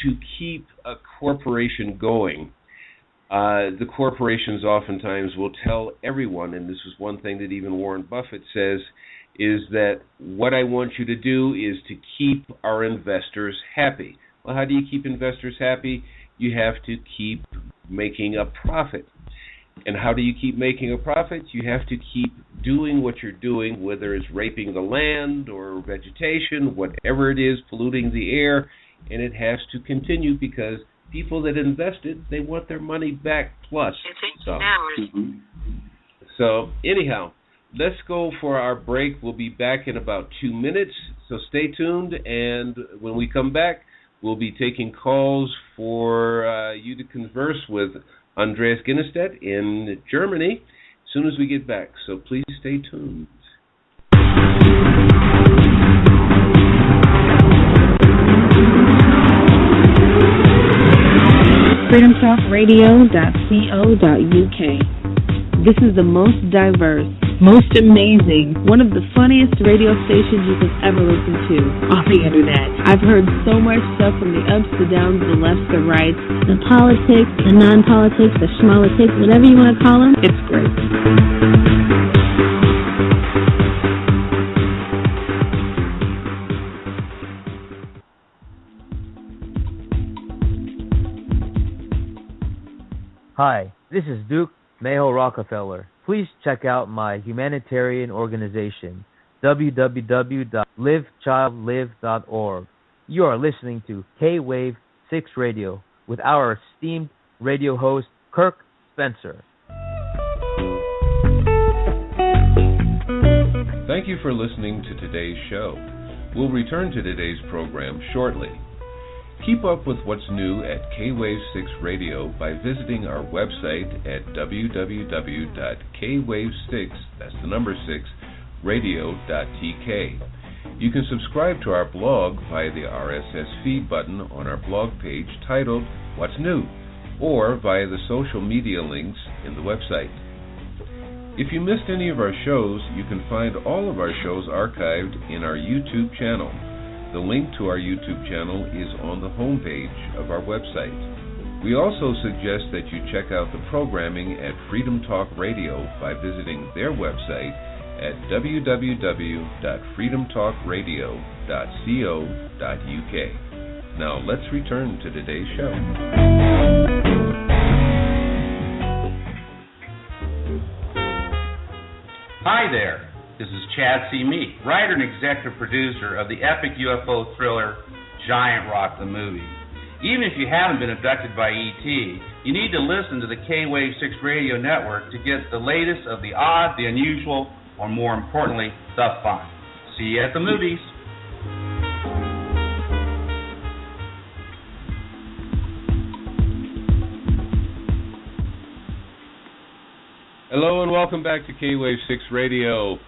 to keep a corporation going, the corporations oftentimes will tell everyone, and this is one thing that even Warren Buffett says, is that what I want you to do is to keep our investors happy. Well, how do you keep investors happy? You have to keep making a profit. And how do you keep making a profit? You have to keep doing what you're doing, whether it's raping the land or vegetation, whatever it is, polluting the air, and it has to continue because people that invested, they want their money back plus. So anyhow, let's go for our break. We'll be back in about 2 minutes, so stay tuned, and when we come back, we'll be taking calls for you to converse with Andrés Ginestet in Germany as soon as we get back. So please stay tuned. freedomtalkradio.co.uk. This is the most diverse, most amazing, one of the funniest radio stations you could ever listen to on the internet. I've heard so much stuff from the ups, the downs, the lefts, the rights, the politics, the non-politics, the schmolitics, whatever you want to call them. It's great. Hi, this is Duke Mayo Rockefeller. Please check out my humanitarian organization, www.livechildlive.org. You are listening to KWAVe6 Radio with our esteemed radio host, Kirk Spencer. Thank you for listening to today's show. We'll return to today's program shortly. Keep up with what's new at KWAVe6 Radio by visiting our website at www.kwave6, that's the number 6, radio.tk. You can subscribe to our blog via the RSS feed button on our blog page titled What's New, or via the social media links in the website. If you missed any of our shows, you can find all of our shows archived in our YouTube channel. The link to our YouTube channel is on the homepage of our website. We also suggest that you check out the programming at Freedom Talk Radio by visiting their website at www.freedomtalkradio.co.uk. Now let's return to today's show. Hi there. This is Chad C. Meek, writer and executive producer of the epic UFO thriller Giant Rock the Movie. Even if you haven't been abducted by ET, you need to listen to the KWAVe6 Radio Network to get the latest of the odd, the unusual, or more importantly, the fun. See you at the movies. Hello and welcome back to KWAVe6 Radio.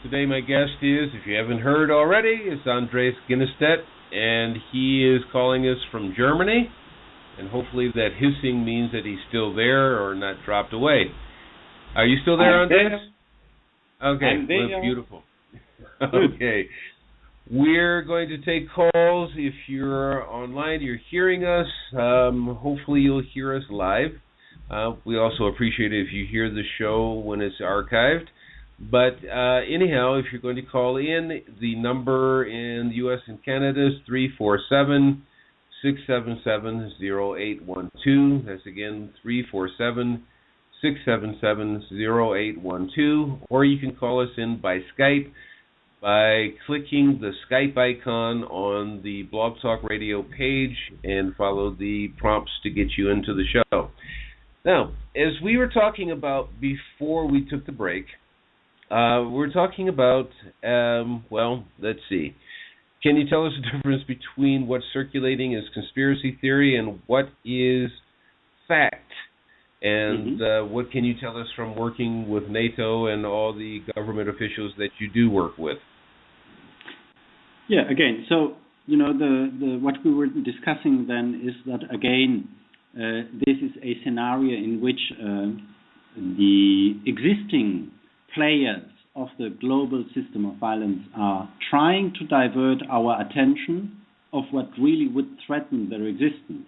Today my guest is, if you haven't heard already, is Andrés Ginestet, and he is calling us from Germany, and hopefully that hissing means that he's still there or not dropped away. Are you still there, Andrés? Okay, well, beautiful. Okay. We're going to take calls. If you're online, you're hearing us. Hopefully you'll hear us live. We also appreciate it if you hear the show when it's archived. But anyhow, if you're going to call in, the number in the U.S. and Canada is 347-677-0812. That's again 347-677-0812. Or you can call us in by Skype by clicking the Skype icon on the Blog Talk Radio page and follow the prompts to get you into the show. Now, as we were talking about before we took the break, we're talking about, let's see. Can you tell us the difference between what's circulating as conspiracy theory and what is fact? And what can you tell us from working with NATO and all the government officials that you do work with? Yeah, again, so, the what we were discussing then is that, again, this is a scenario in which the existing players of the global system of violence are trying to divert our attention of what really would threaten their existence.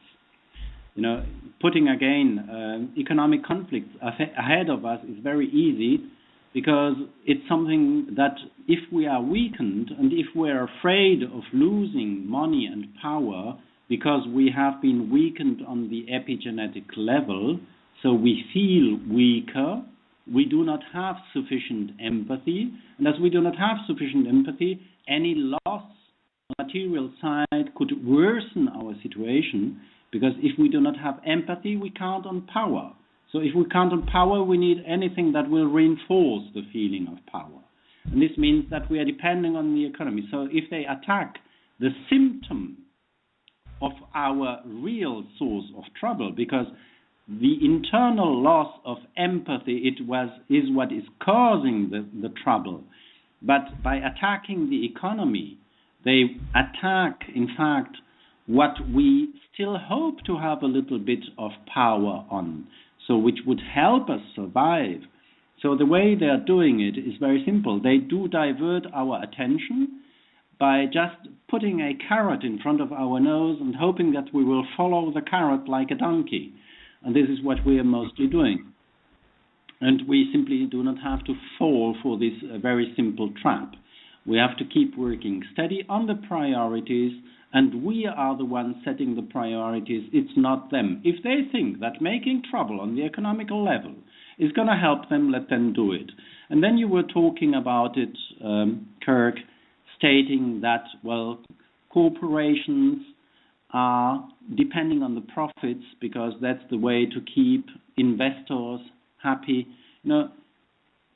Putting again economic conflicts ahead of us is very easy because it's something that if we are weakened and if we're afraid of losing money and power because we have been weakened on the epigenetic level, so we feel weaker, we do not have sufficient empathy, and as we do not have sufficient empathy, any loss on the material side could worsen our situation, because if we do not have empathy, we count on power. So if we count on power, we need anything that will reinforce the feeling of power. And this means that we are depending on the economy. So if they attack the symptom of our real source of trouble, because the internal loss of empathy is what is causing the trouble. But by attacking the economy, they attack, in fact, what we still hope to have a little bit of power on, so which would help us survive. So the way they are doing it is very simple. They do divert our attention by just putting a carrot in front of our nose and hoping that we will follow the carrot like a donkey. And this is what we are mostly doing. And we simply do not have to fall for this very simple trap. We have to keep working steady on the priorities And we are the ones setting the priorities. It's not them. If they think that making trouble on the economical level is going to help them, let them do it. And then you were talking about it, Kirk, stating that, well, corporations are depending on the profits because that's the way to keep investors happy.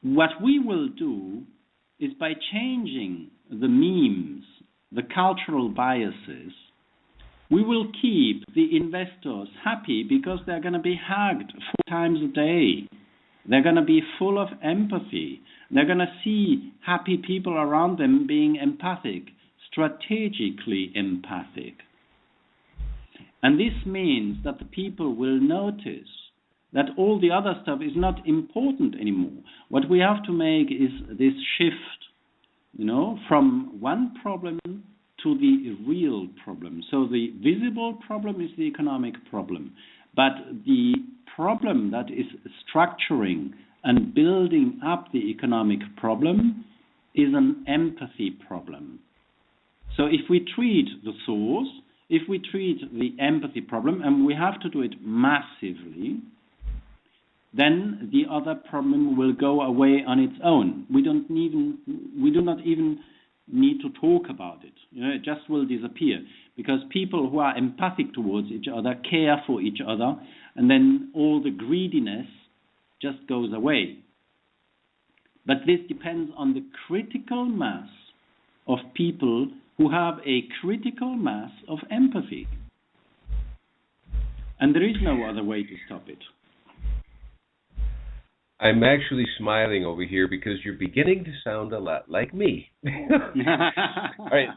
What we will do is by changing the memes, the cultural biases, we will keep the investors happy because they're going to be hugged 4 times a day. They're going to be full of empathy. They're going to see happy people around them being empathic, strategically empathic. And this means that the people will notice that all the other stuff is not important anymore. What we have to make is this shift, from one problem to the real problem. So the visible problem is the economic problem. But the problem that is structuring and building up the economic problem is an empathy problem. So if we treat the source, if we treat the empathy problem, and we have to do it massively, then the other problem will go away on its own. We do not even need to talk about it. It just will disappear because people who are empathic towards each other care for each other, and then all the greediness just goes away. But this depends on the critical mass of people who have a critical mass of empathy. And there is no other way to stop it. I'm actually smiling over here because you're beginning to sound a lot like me. All right.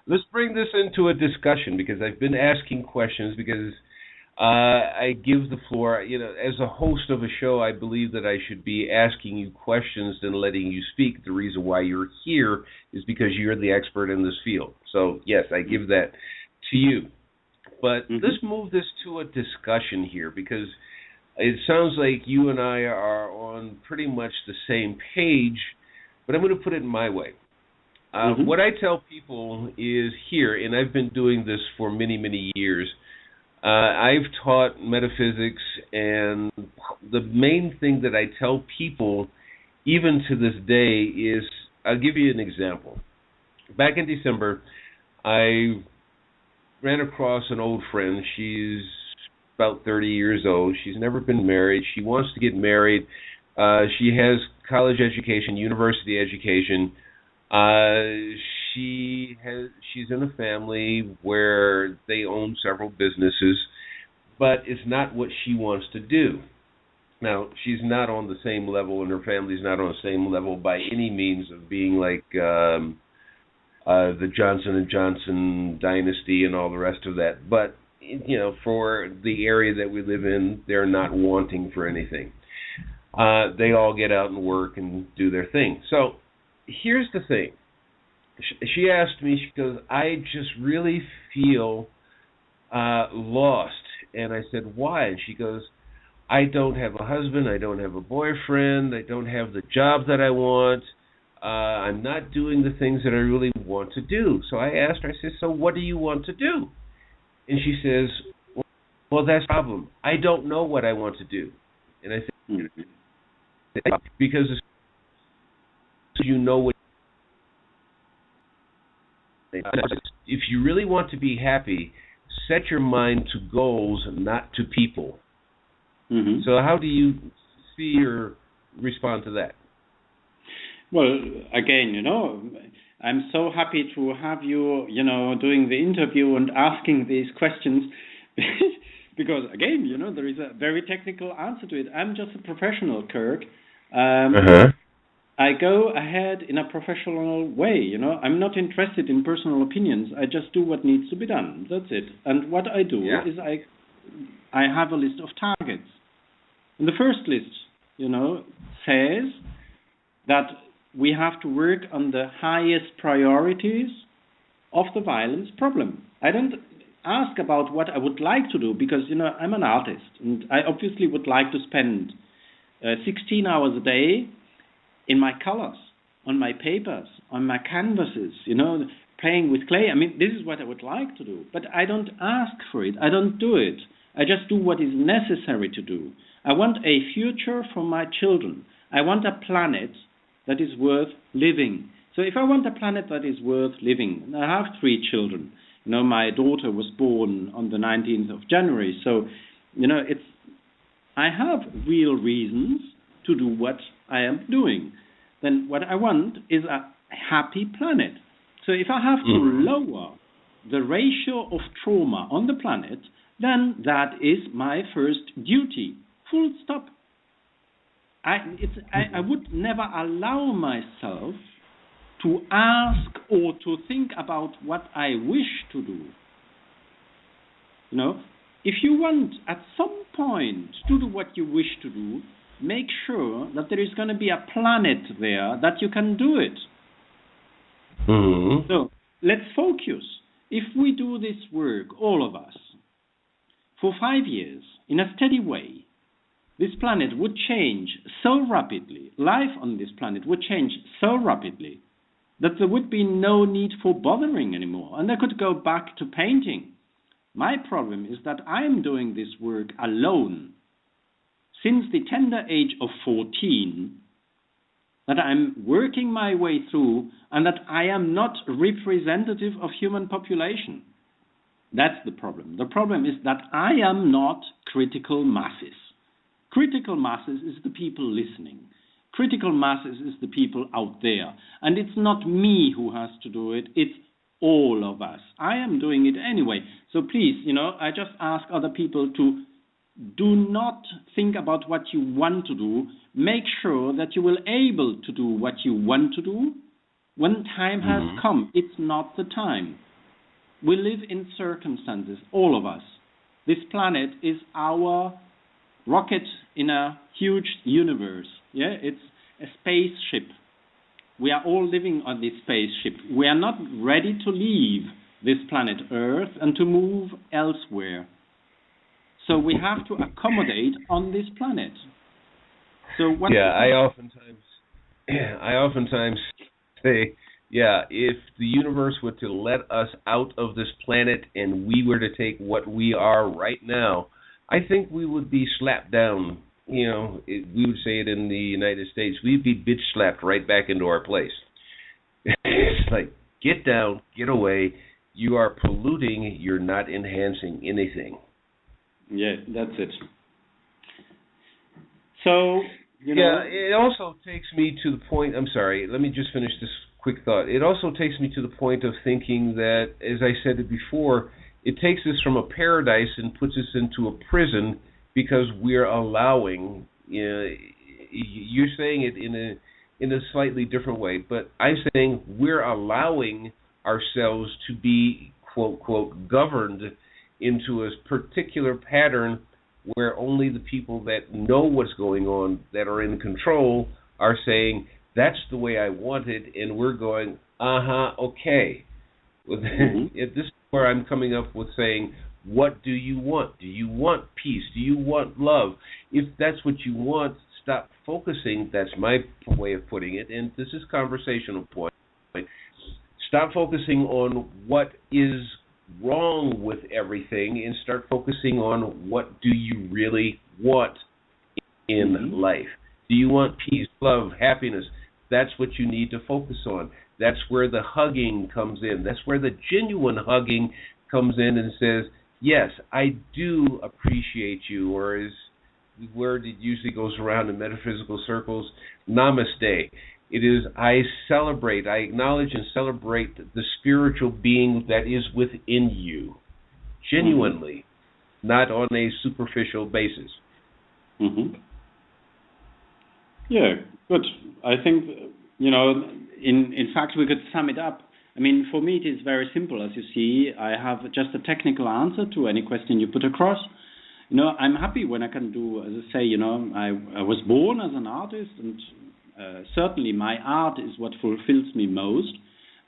Let's bring this into a discussion because I've been asking questions because I give the floor. As a host of a show, I believe that I should be asking you questions and letting you speak. The reason why you're here is because you're the expert in this field. So, yes, I give that to you. But let's move this to a discussion here because it sounds like you and I are on pretty much the same page, but I'm going to put it my way. What I tell people is here, and I've been doing this for many, many years, I've taught metaphysics, and the main thing that I tell people, even to this day, is, I'll give you an example. Back in December, I ran across an old friend. She's about 30 years old. She's never been married. She wants to get married. She has college education, university education. She's in a family where they own several businesses, but it's not what she wants to do. Now, she's not on the same level, and her family's not on the same level by any means of being like the Johnson & Johnson dynasty and all the rest of that. But, for the area that we live in, they're not wanting for anything. They all get out and work and do their thing. So here's the thing. She asked me, she goes, I just really feel lost. And I said, why? And she goes, I don't have a husband, I don't have a boyfriend, I don't have the job that I want, I'm not doing the things that I really want to do. So I asked her, I said, so what do you want to do? And she says, well, that's the problem. I don't know what I want to do. And I said, because you know what. If you really want to be happy, set your mind to goals, not to people. So how do you see or respond to that? Well, again, I'm so happy to have you, doing the interview and asking these questions because, again, there is a very technical answer to it. I'm just a professional, Kirk. I go ahead in a professional way, I'm not interested in personal opinions. I just do what needs to be done. That's it. And what I do is I have a list of targets. And the first list, says that we have to work on the highest priorities of the violence problem. I don't ask about what I would like to do because, I'm an artist and I obviously would like to spend 16 hours a day in my colors. on my papers, on my canvases, playing with clay. I mean, this is what I would like to do, but I don't ask for it. I don't do it. I just do what is necessary to do. I want a future for my children. I want a planet that is worth living. So if I want a planet that is worth living, and I have 3 children. My daughter was born on the 19th of January. So, I have real reasons to do what I am doing. Then what I want is a happy planet. So if I have to lower the ratio of trauma on the planet, then that is my first duty. Full stop. I would never allow myself to ask or to think about what I wish to do. If you want at some point to do what you wish to do, make sure that there is going to be a planet there that you can do it. So let's focus. If we do this work, all of us, for 5 years, in a steady way, this planet would change so rapidly, life on this planet would change so rapidly, that there would be no need for bothering anymore, and I could go back to painting. My problem is that I am doing this work alone. Since the tender age of 14, that I'm working my way through, and that I am not representative of human population. That's the problem. The problem is that I am not critical masses. Critical masses is the people listening. Critical masses is the people out there. And it's not me who has to do it, it's all of us. I am doing it anyway. So please, I just ask other people to do not think about what you want to do. Make sure that you will able to do what you want to do. When time has come, it's not the time. We live in circumstances, all of us. This planet is our rocket in a huge universe. Yeah, it's a spaceship. We are all living on this spaceship. We are not ready to leave this planet Earth and to move elsewhere. So we have to accommodate on this planet. So what? Yeah, I oftentimes say, if the universe were to let us out of this planet and we were to take what we are right now, I think we would be slapped down. We would say it in the United States, we'd be bitch slapped right back into our place. It's like, get down, get away. You are polluting. You're not enhancing anything. Yeah, that's it. So, it also takes me to the point, I'm sorry, let me just finish this quick thought. It also takes me to the point of thinking that, as I said it before, it takes us from a paradise and puts us into a prison because we're allowing, you're saying it in a slightly different way, but I'm saying we're allowing ourselves to be, quote, quote, governed into a particular pattern where only the people that know what's going on, that are in control, are saying, that's the way I want it, and we're going, okay. This is where I'm coming up with saying, what do you want? Do you want peace? Do you want love? If that's what you want, stop focusing. That's my way of putting it, and this is conversational point. Stop focusing on what is wrong with everything and start focusing on what do you really want in life. Do you want peace, love, happiness? That's what you need to focus on. That's where the hugging comes in. That's where the genuine hugging comes in and says, yes, I do appreciate you, or as the word that usually goes around in metaphysical circles, namaste. It is, I celebrate, I acknowledge and celebrate the spiritual being that is within you, genuinely, not on a superficial basis. Yeah, good. I think, in fact, we could sum it up. I mean, for me, it is very simple. As you see, I have just a technical answer to any question you put across. I'm happy when I can do, as I say, I was born as an artist, and certainly my art is what fulfills me most.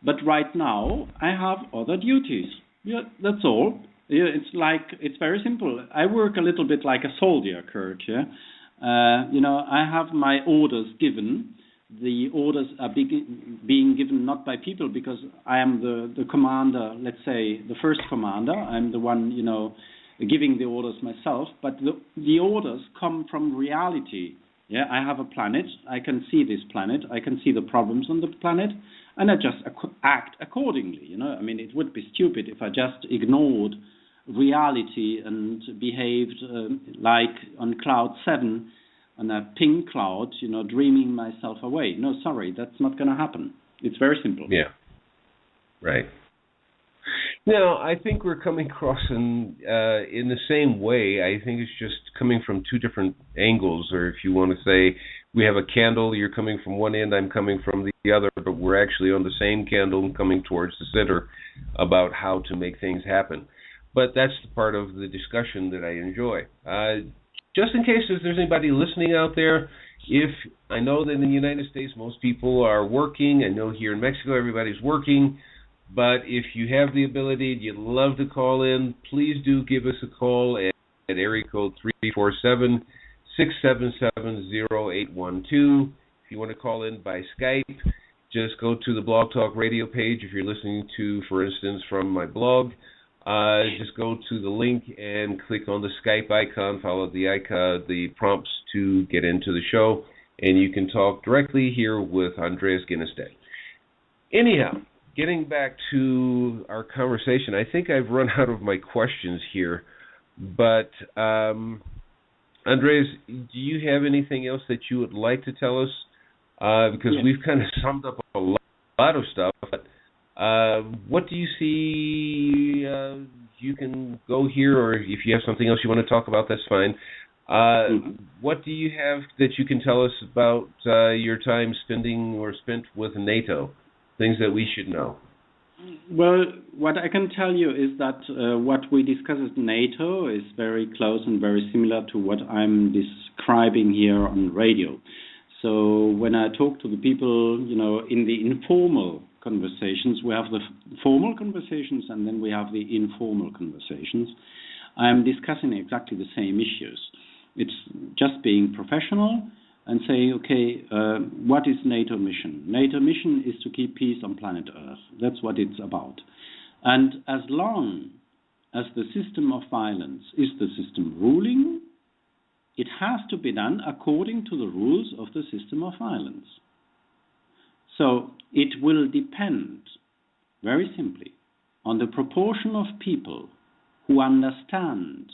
But right now, I have other duties. Yeah, that's all. Yeah, it's very simple. I work a little bit like a soldier, Kurt. Yeah, I have my orders given, the orders are being given not by people, because I am the commander, let's say the first commander. I'm the one, giving the orders myself, but the orders come from reality. Yeah, I have a planet. I can see this planet. I can see the problems on the planet, and I just act accordingly. It would be stupid if I just ignored reality and behaved like on cloud 7, on a pink cloud, dreaming myself away. No, sorry, that's not going to happen. It's very simple. Yeah. Right. Now, I think we're coming across in the same way. I think it's just coming from two different angles, or if you want to say we have a candle, you're coming from one end, I'm coming from the other, but we're actually on the same candle and coming towards the center about how to make things happen. But that's the part of the discussion that I enjoy. Just in case if there's anybody listening out there, if I know that in the United States most people are working, I know here in Mexico everybody's working, but if you have the ability, you'd love to call in, please do give us a call at area code 347-677-0812. If you want to call in by Skype, just go to the Blog Talk Radio page. If you're listening to, for instance, from my blog, just go to the link and click on the Skype icon, follow the prompts to get into the show, and you can talk directly here with Andrés Ginestet. Anyhow, getting back to our conversation, I think I've run out of my questions here, but Andrés, do you have anything else that you would like to tell us? Because we've kind of summed up a lot of stuff, but what do you see? You can go here, or if you have something else you want to talk about, that's fine. What do you have that you can tell us about your time spent with NATO? Things that we should know. Well, what I can tell you is that what we discuss at NATO is very close and very similar to what I'm describing here on radio. So when I talk to the people, in the informal conversations, we have the formal conversations and then we have the informal conversations. I'm discussing exactly the same issues. It's just being professional and saying, okay, what is NATO mission? NATO mission is to keep peace on planet Earth. That's what it's about. And as long as the system of violence is the system ruling, it has to be done according to the rules of the system of violence. So it will depend, very simply, on the proportion of people who understand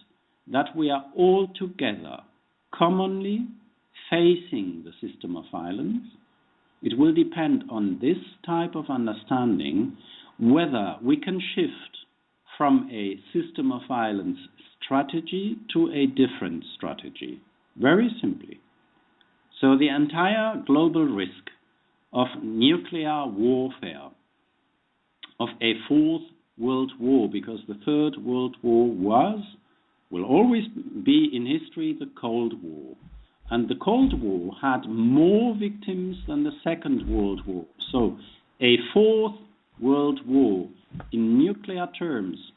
that we are all together commonly facing the system of violence. It will depend on this type of understanding whether we can shift from a system of violence strategy to a different strategy. Very simply. So the entire global risk of nuclear warfare, of a fourth world war, because the Third World War will always be in history the Cold War. And the Cold War had more victims than the Second World War. So a fourth world war in nuclear terms,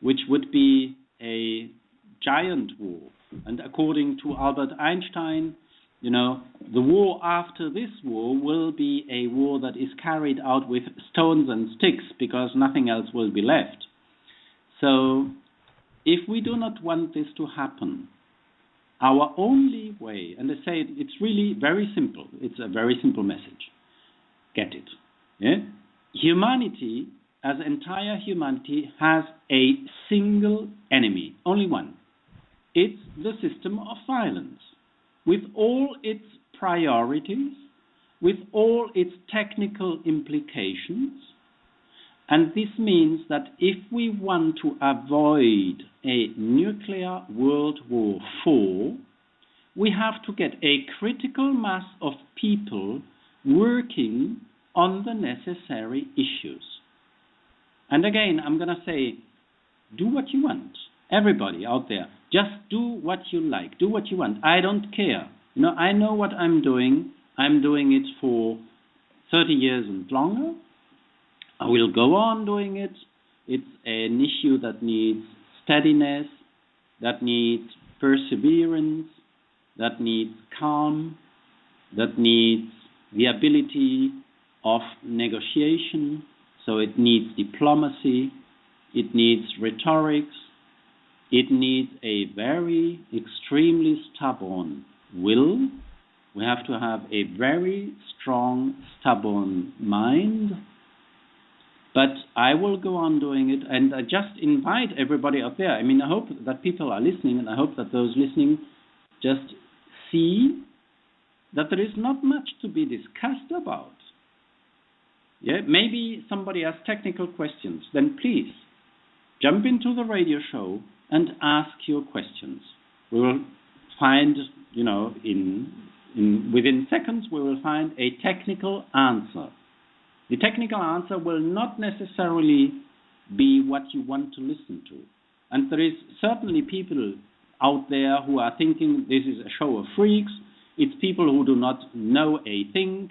which would be a giant war. And according to Albert Einstein, the war after this war will be a war that is carried out with stones and sticks because nothing else will be left. So if we do not want this to happen, our only way, and I say it's really very simple, it's a very simple message. Get it? Yeah? Humanity, as entire humanity, has a single enemy, only one. It's the system of violence, with all its priorities, with all its technical implications. And this means that if we want to avoid a nuclear World War IV, we have to get a critical mass of people working on the necessary issues. And again, I'm going to say, do what you want. Everybody out there, just do what you like. Do what you want. I don't care. I know what I'm doing. I'm doing it for 30 years and longer. I will go on doing it. It's an issue that needs steadiness, that needs perseverance, that needs calm, that needs the ability of negotiation, so it needs diplomacy, it needs rhetorics, it needs a very extremely stubborn will. We have to have a very strong, stubborn mind. But I will go on doing it, and I just invite everybody out there. I mean, I hope that people are listening, and I hope that those listening just see that there is not much to be discussed about. Yeah, maybe somebody has technical questions. Then please jump into the radio show and ask your questions. We will find, within seconds, we will find a technical answer. The technical answer will not necessarily be what you want to listen to. And there is certainly people out there who are thinking this is a show of freaks. It's people who do not know a thing.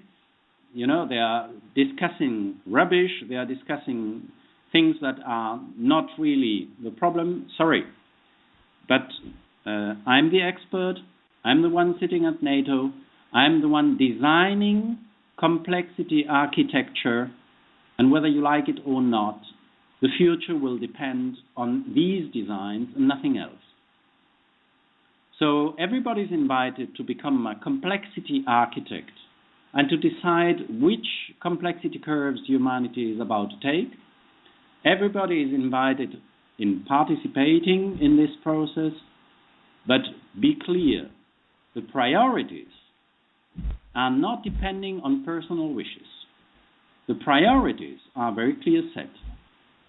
They are discussing rubbish. They are discussing things that are not really the problem. Sorry. But I'm the expert. I'm the one sitting at NATO. I'm the one designing complexity architecture, and whether you like it or not, the future will depend on these designs and nothing else. So everybody's invited to become a complexity architect and to decide which complexity curves humanity is about to take. Everybody is invited in participating in this process, but be clear, the priorities are not depending on personal wishes. The priorities are very clear set.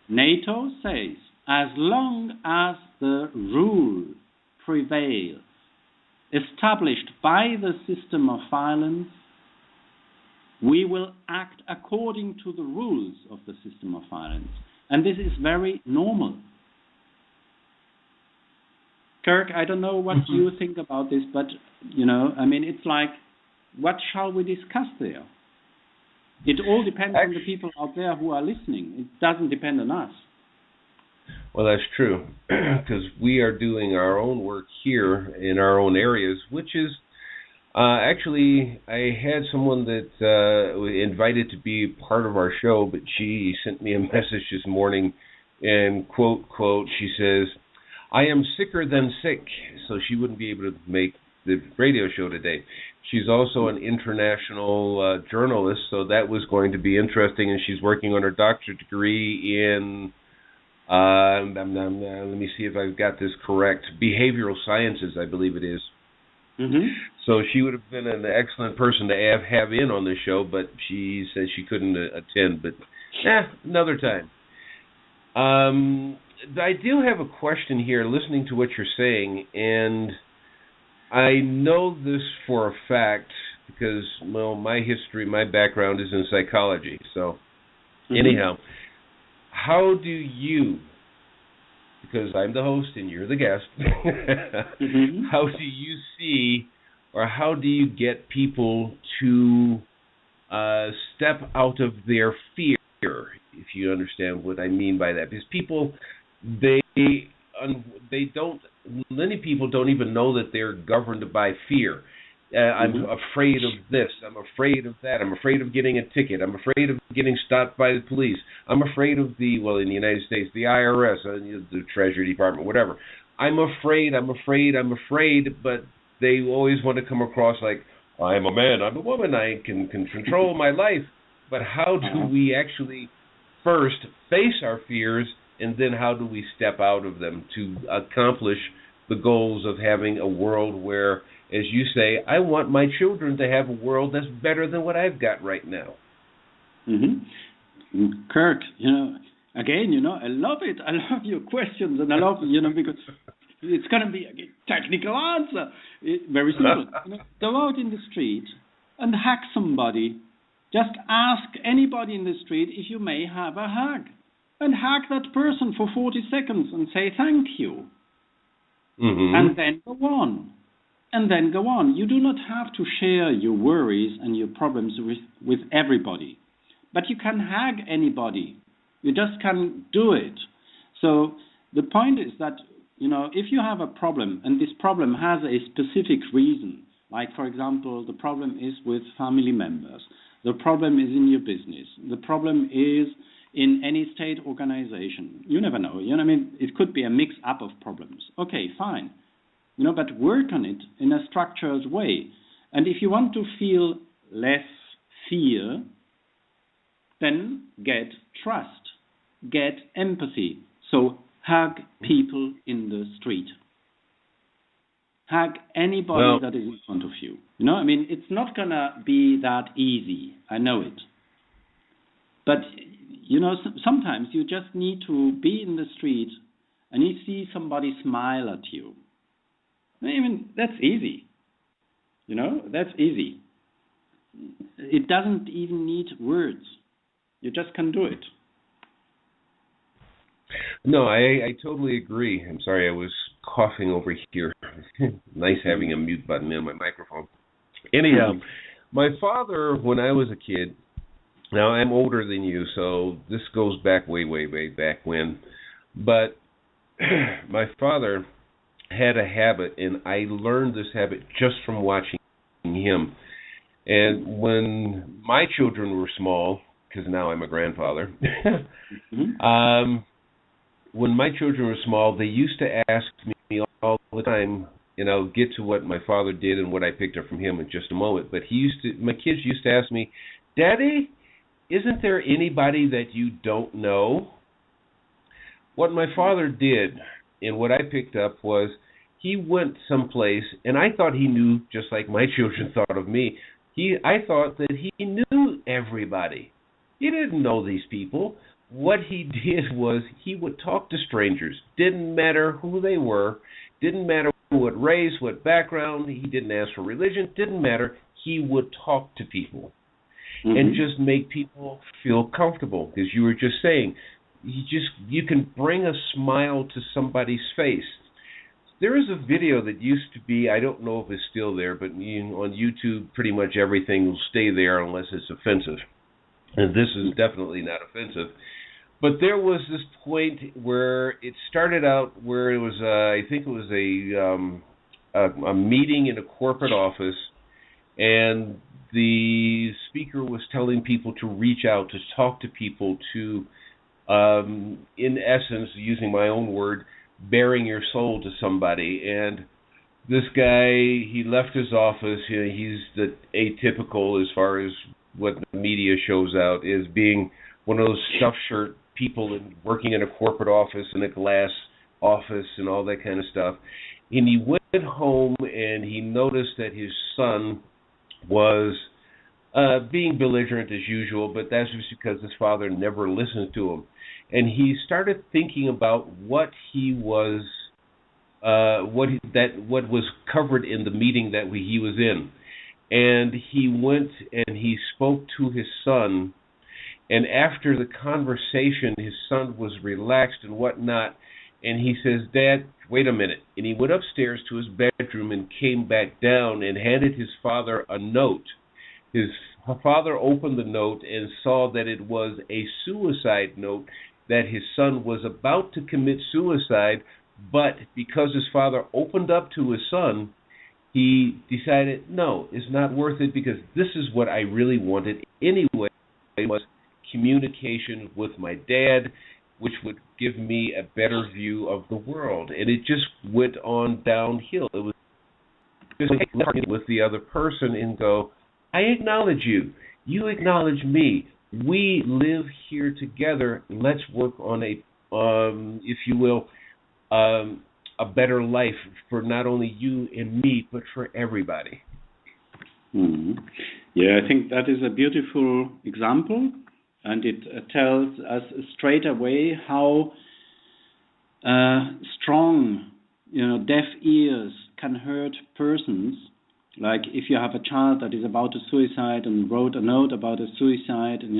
NATO says, as long as the rule prevails, established by the system of violence, we will act according to the rules of the system of violence. And this is very normal. Kirk, I don't know what you think about this, but, it's like, what shall we discuss there? It all depends on the people out there who are listening. It doesn't depend on us. Well, that's true, because we are doing our own work here in our own areas, which is actually, I had someone that invited to be part of our show, but she sent me a message this morning, and quote, she says, I am sicker than sick, so she wouldn't be able to make the radio show today. She's also an international journalist, so that was going to be interesting, and she's working on her doctorate degree in, let me see if I've got this correct, behavioral sciences, I believe it is. Mm-hmm. So she would have been an excellent person to have in on the show, but she said she couldn't attend, but another time. I do have a question here, listening to what you're saying, and I know this for a fact because, my history, my background is in psychology. So, anyhow, how do you, because I'm the host and you're the guest, how do you see, or how do you get people to step out of their fear, if you understand what I mean by that? Because people, many people don't even know that they're governed by fear. I'm afraid of this. I'm afraid of that. I'm afraid of getting a ticket. I'm afraid of getting stopped by the police. I'm afraid of in the United States, the IRS, the Treasury Department, whatever. I'm afraid, but they always want to come across like, I'm a man, I'm a woman, I can control my life. But how do we actually first face our fears, and then how do we step out of them to accomplish the goals of having a world where, as you say, I want my children to have a world that's better than what I've got right now? Kirk, again, I love it. I love your questions, and I love, because it's going to be a technical answer. Very simple. Go out in the street and hug somebody. Just ask anybody in the street if you may have a hug. And hug that person for 40 seconds and say thank you. And then go on. You do not have to share your worries and your problems with everybody. But you can hug anybody. You just can do it. So the point is that, if you have a problem and this problem has a specific reason, Like, for example, the problem is with family members. The problem is in your business. The problem is in any state organization. You never know. You know what I mean? It could be a mix-up of problems. Okay, fine. You know, but work on it in a structured way. And if you want to feel less fear, then get trust, get empathy. So hug people in the street. Hug anybody that is in front of you. You know, I mean, it's not going to be that easy. I know it. But, you know, sometimes you just need to be in the street and you see somebody smile at you. I mean, that's easy. You know, that's easy. It doesn't even need words. You just can do it. No, I totally agree. I'm sorry, I was coughing over here. Nice having a mute button in my microphone. Anyhow, my father, when I was a kid, now I'm older than you, so this goes back way back when, but my father had a habit, and I learned this habit just from watching him. And when my children were small, because now I'm a grandfather, when my children were small, they used to ask me all the time, and I'll get to what my father did and what I picked up from him in just a moment, but my kids used to ask me, Daddy, isn't there anybody that you don't know? What my father did and what I picked up was he went someplace, and I thought he knew just like my children thought of me. I thought that he knew everybody. He didn't know these people. What he did was he would talk to strangers. Didn't matter who they were. Didn't matter what race, what background. He didn't ask for religion. Didn't matter. He would talk to people and just make people feel comfortable. Because you were just saying, you can bring a smile to somebody's face. There is a video that used to be, I don't know if it's still there, but on YouTube pretty much everything will stay there unless it's offensive. And this is definitely not offensive. But there was this point where it started out where it was, I think it was a meeting in a corporate office, and the speaker was telling people to reach out, to talk to people, to, in essence, using my own word, bearing your soul to somebody. And this guy, he left his office. You know, he's the atypical as far as what the media shows out is being one of those stuffed shirt people and working in a corporate office in a glass office and all that kind of stuff. And he went home and he noticed that his son was being belligerent as usual, but that's just because his father never listened to him. And he started thinking about what was covered in the meeting that he was in. And he went and he spoke to his son. And after the conversation, his son was relaxed and whatnot. And he says, Dad, wait a minute. And he went upstairs to his bedroom and came back down and handed his father a note. His father opened the note and saw that it was a suicide note, that his son was about to commit suicide, but because his father opened up to his son, he decided, no, it's not worth it, because this is what I really wanted anyway, was communication with my dad, which would give me a better view of the world. And it just went on downhill. It was just like with the other person and go, I acknowledge you. You acknowledge me. We live here together. Let's work on a, if you will, a better life for not only you and me, but for everybody. Yeah, I think that is a beautiful example, and it tells us straight away how strong, deaf ears can hurt persons. Like if you have a child that is about to suicide and wrote a note about a suicide, and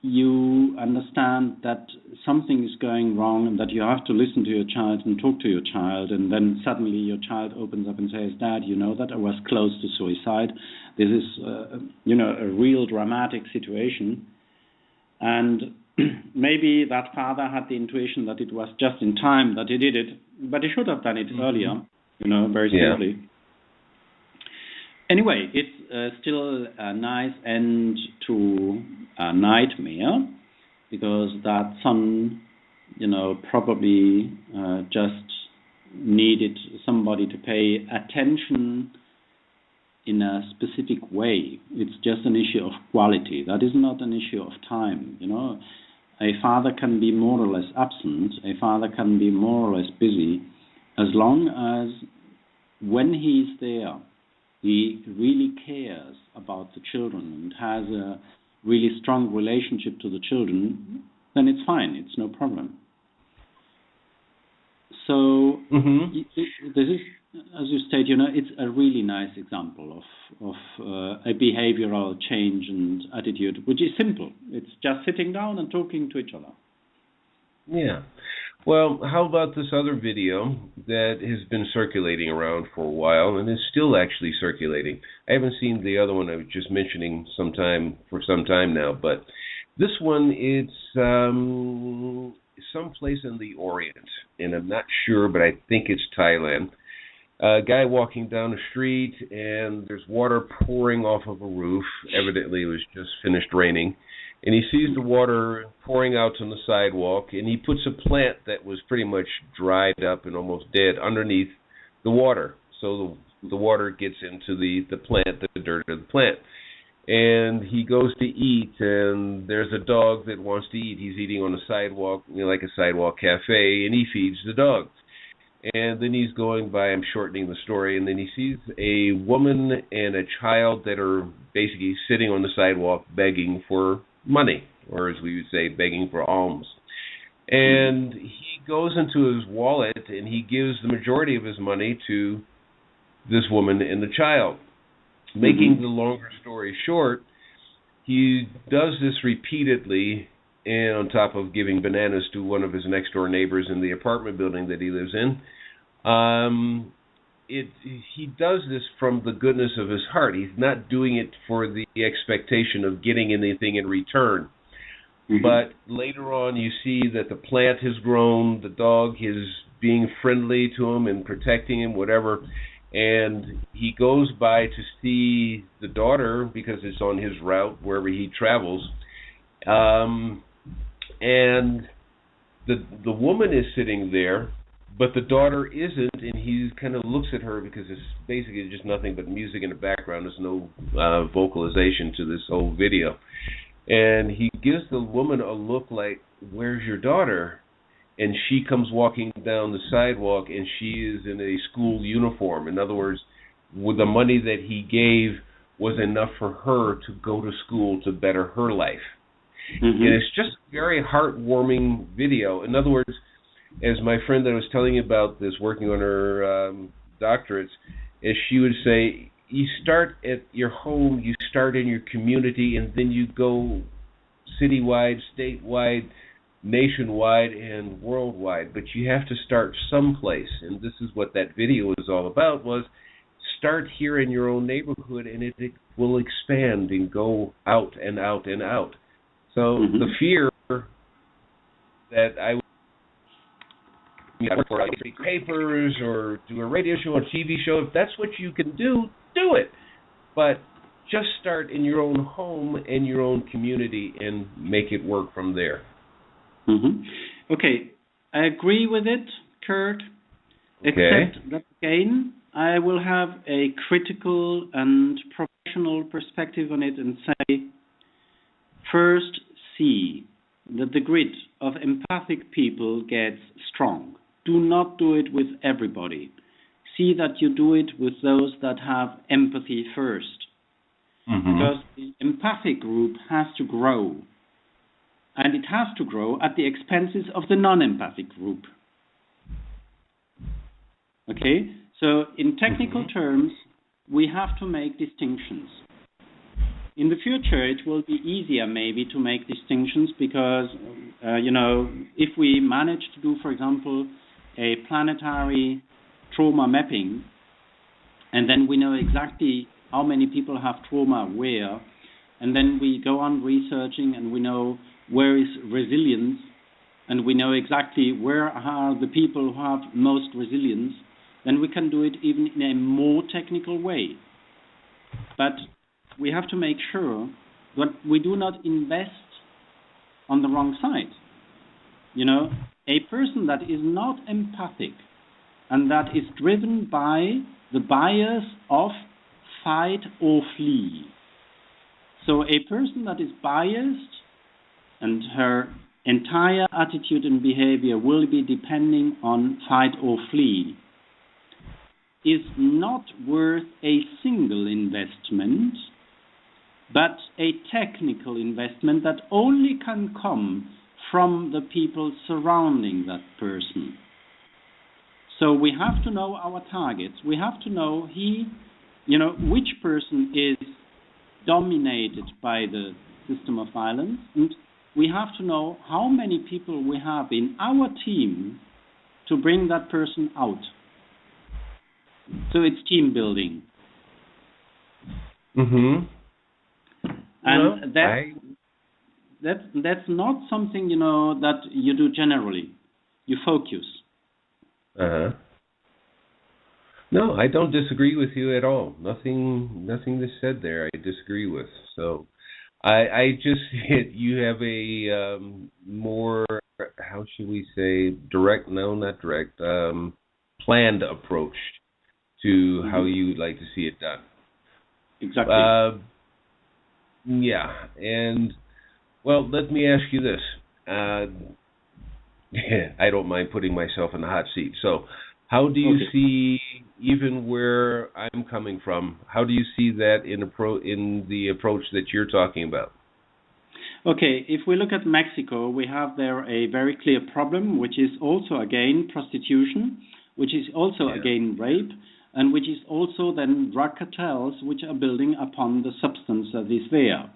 you understand that something is going wrong and that you have to listen to your child and talk to your child, and then suddenly your child opens up and says, Dad, you know that I was close to suicide. This is, a real dramatic situation. And maybe that father had the intuition that it was just in time that he did it, but he should have done it earlier, very simply. Anyway, it's still a nice end to a nightmare, because that son, probably just needed somebody to pay attention in a specific way. It's just an issue of quality. That is not an issue of time. A father can be more or less absent. A father can be more or less busy, as long as when he's there, he really cares about the children and has a really strong relationship to the children, then it's fine. It's no problem. So this is, as you state, it's a really nice example of a behavioral change and attitude, which is simple. It's just sitting down and talking to each other. Yeah. Well, how about this other video that has been circulating around for a while and is still actually circulating? I haven't seen the other one I was just mentioning for some time now, but this one, it's someplace in the Orient, and I'm not sure, but I think it's Thailand. A guy walking down the street, and there's water pouring off of a roof. Evidently, it was just finished raining. And he sees the water pouring out on the sidewalk, and he puts a plant that was pretty much dried up and almost dead underneath the water. So the water gets into the plant, the dirt of the plant. And he goes to eat, and there's a dog that wants to eat. He's eating on a sidewalk, like a sidewalk cafe, and he feeds the dog. And then he's going by, I'm shortening the story, and then he sees a woman and a child that are basically sitting on the sidewalk begging for money, or as we would say, begging for alms. And he goes into his wallet and he gives the majority of his money to this woman and the child. Making the longer story short, he does this repeatedly, and on top of giving bananas to one of his next door neighbors in the apartment building that he lives in, he does this from the goodness of his heart. He's not doing it for the expectation of getting anything in return. But later on, you see that the plant has grown, the dog is being friendly to him and protecting him, whatever. And he goes by to see the daughter because it's on his route wherever he travels. And the woman is sitting there, but the daughter isn't, and he kind of looks at her because it's basically just nothing but music in the background. There's no vocalization to this whole video. And he gives the woman a look like, "Where's your daughter?" And she comes walking down the sidewalk, and she is in a school uniform. In other words, with the money that he gave was enough for her to go to school to better her life. And it's just a very heartwarming video. In other words, as my friend that I was telling you about this, working on her doctorates, as she would say, you start at your home, you start in your community, and then you go citywide, statewide, nationwide, and worldwide. But you have to start someplace, and this is what that video is all about, was start here in your own neighborhood, and it will expand and go out and out and out. So the fear that I would work for papers or do a radio show or TV show, if that's what you can do it. But just start in your own home and your own community and make it work from there. Okay, I agree with it, Kurt. Except that, again, I will have a critical and professional perspective on it and say, first, see that the grid of empathic people gets strong. Do not do it with everybody. See that you do it with those that have empathy first. Because the empathic group has to grow. And it has to grow at the expenses of the non-empathic group. Okay? So in technical terms, we have to make distinctions. In the future, it will be easier maybe to make distinctions because, if we manage to do, for example, a planetary trauma mapping, and then we know exactly how many people have trauma where, and then we go on researching and we know where is resilience, and we know exactly where are the people who have most resilience, then we can do it even in a more technical way. But we have to make sure that we do not invest on the wrong side. You know, a person that is not empathic and that is driven by the bias of fight or flee. So a person that is biased and her entire attitude and behavior will be depending on fight or flee is not worth a single investment, but a technical investment that only can come from the people surrounding that person. So we have to know our targets. We have to know which person is dominated by the system of violence, and we have to know how many people we have in our team to bring that person out. So it's team building. Mm-hmm. And that's not something, that you do generally. You focus. Uh-huh. No, I don't disagree with you at all. Nothing that's said there I disagree with. So I just you have a more, how should we say, planned approach to how you would like to see it done. Exactly. Yeah, and well, let me ask you this. I don't mind putting myself in the hot seat. So, how do you see, even where I'm coming from, how do you see that in the approach that you're talking about? Okay, if we look at Mexico, we have there a very clear problem, which is also again prostitution, which is also again rape, and which is also then drug cartels, which are building upon the substance that is there.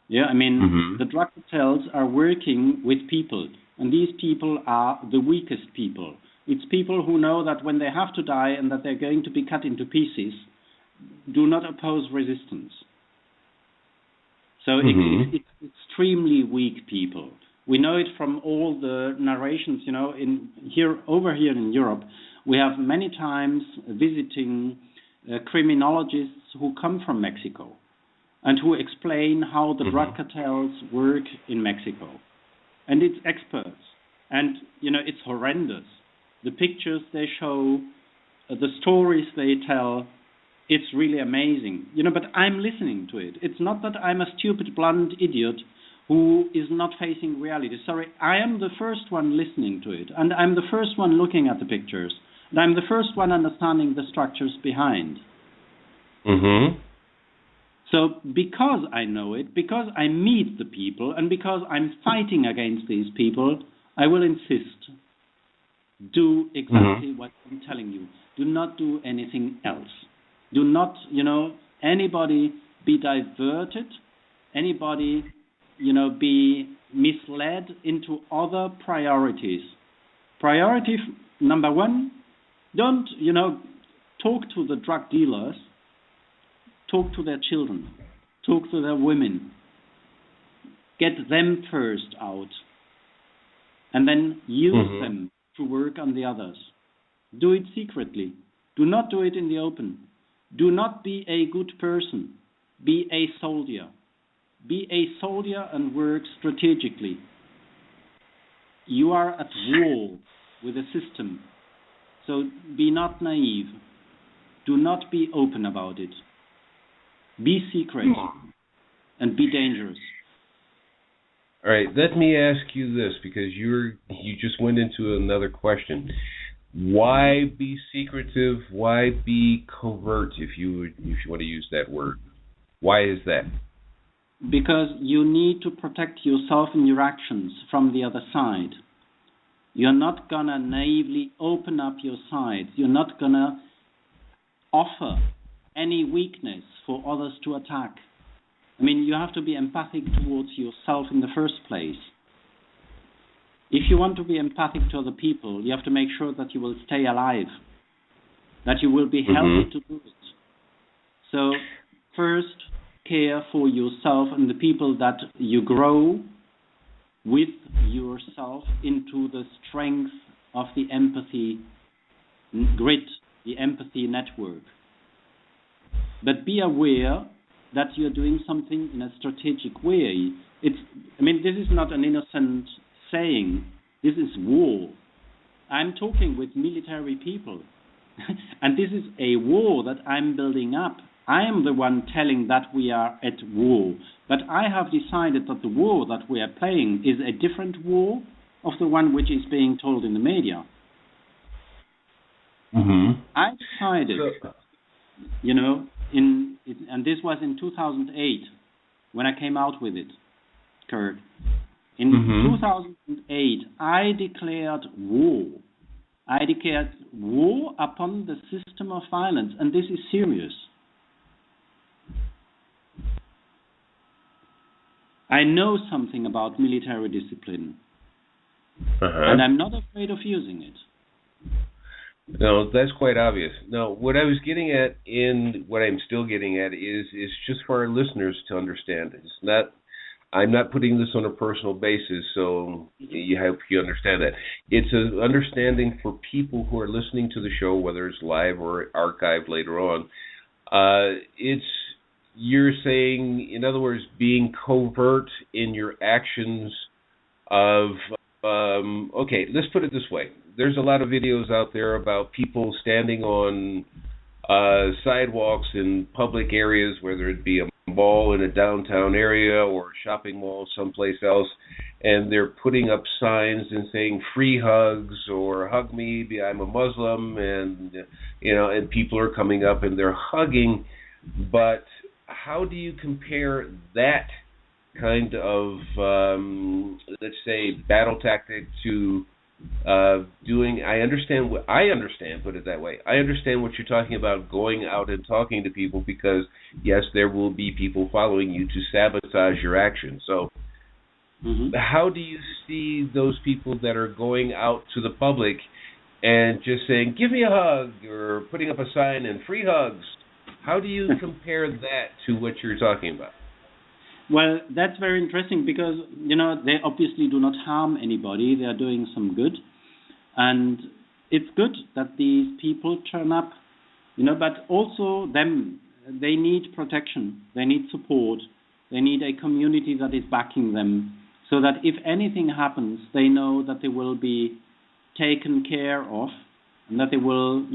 Yeah, I mean, the drug cartels are working with people, and these people are the weakest people. It's people who know that when they have to die and that they're going to be cut into pieces, do not oppose resistance. So it's extremely weak people. We know it from all the narrations, over here in Europe. We have many times visiting criminologists who come from Mexico and who explain how the drug cartels work in Mexico. And it's experts. And, it's horrendous. The pictures they show, the stories they tell, it's really amazing. But I'm listening to it. It's not that I'm a stupid, blunt idiot who is not facing reality. Sorry, I am the first one listening to it. And I'm the first one looking at the pictures. And I'm the first one understanding the structures behind. So because I know it, because I meet the people, and because I'm fighting against these people, I will insist. Do exactly what I'm telling you. Do not do anything else. Do not, anybody be diverted, anybody, be misled into other priorities. Priority number one, don't, talk to the drug dealers, talk to their children, talk to their women, get them first out, and then use them to work on the others. Do it secretly. Do not do it in the open. Do not be a good person. Be a soldier. Be a soldier and work strategically. You are at war with a system. So be not naive. Do not be open about it. Be secret and be dangerous. All right, let me ask you this, because you just went into another question. Why be secretive? Why be covert, if you want to use that word? Why is that? Because you need to protect yourself and your actions from the other side. You're not going to naively open up your side. You're not going to offer any weakness for others to attack. I mean, you have to be empathic towards yourself in the first place. If you want to be empathic to other people, you have to make sure that you will stay alive, that you will be healthy to do it. So, first, care for yourself and the people that you grow with yourself into the strength of the empathy grid, the empathy network. But be aware that you're doing something in a strategic way. This is not an innocent saying. This is war. I'm talking with military people. And this is a war that I'm building up. I am the one telling that we are at war. But I have decided that the war that we are playing is a different war of the one which is being told in the media. Mm-hmm. I decided, and this was in 2008 when I came out with it, Kurt. In 2008, I declared war. I declared war upon the system of violence, and this is serious. I know something about military discipline, and I'm not afraid of using it. No, that's quite obvious. No, what I was getting at, what I'm still getting at, is just for our listeners to understand. It's not. I'm not putting this on a personal basis, so I hope you understand that. It's an understanding for people who are listening to the show, whether it's live or archived later on. You're saying, in other words, being covert in your actions of, let's put it this way. There's a lot of videos out there about people standing on sidewalks in public areas, whether it be a mall in a downtown area or a shopping mall someplace else, and they're putting up signs and saying free hugs or hug me, I'm a Muslim, and and people are coming up and they're hugging. But how do you compare that kind of let's say battle tactic to doing? I understand, put it that way. I understand what you're talking about, going out and talking to people, because yes, there will be people following you to sabotage your action. So how do you see those people that are going out to the public and just saying, give me a hug, or putting up a sign and free hugs? How do you compare that to what you're talking about? Well, that's very interesting, because, they obviously do not harm anybody. They are doing some good. And it's good that these people turn up, but also they need protection. They need support. They need a community that is backing them, so that if anything happens, they know that they will be taken care of, and that they will,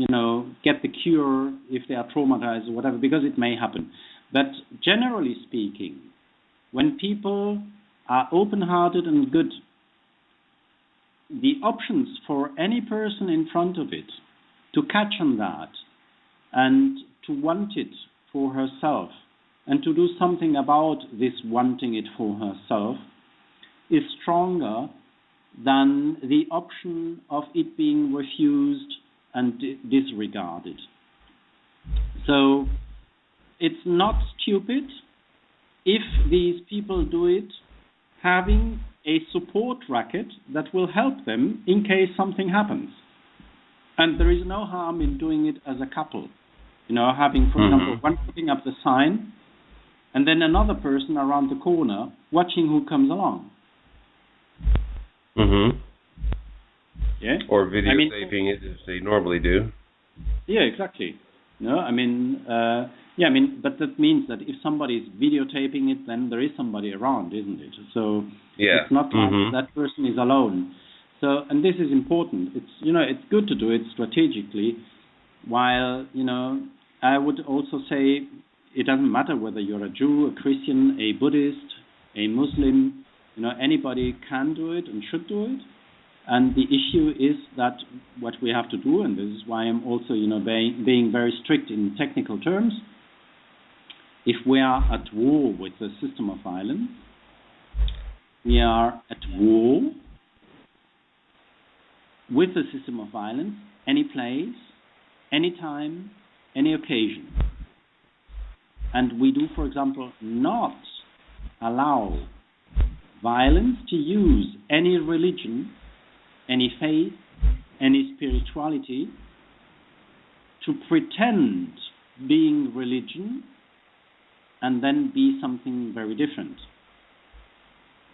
get the cure if they are traumatized or whatever, because it may happen. But generally speaking, when people are open-hearted and good, the options for any person in front of it to catch on that and to want it for herself and to do something about this wanting it for herself is stronger than the option of it being refused and disregarded. So it's not stupid if these people do it having a support racket that will help them in case something happens. And there is no harm in doing it as a couple. Having, for example, one putting up the sign and then another person around the corner watching who comes along. Yeah. Or videotaping it as they normally do. Yeah, exactly. But that means that if somebody is videotaping it, then there is somebody around, isn't it? So it's not like that person is alone. So, and this is important. It's it's good to do it strategically. While I would also say it doesn't matter whether you're a Jew, a Christian, a Buddhist, a Muslim. Anybody can do it and should do it. And the issue is that what we have to do, and this is why I'm also being very strict in technical terms. If we are at war with the system of violence, we are at war with the system of violence, any place, any time, any occasion. And we do, for example, not allow violence to use any religion, any faith, any spirituality to pretend being religion and then be something very different.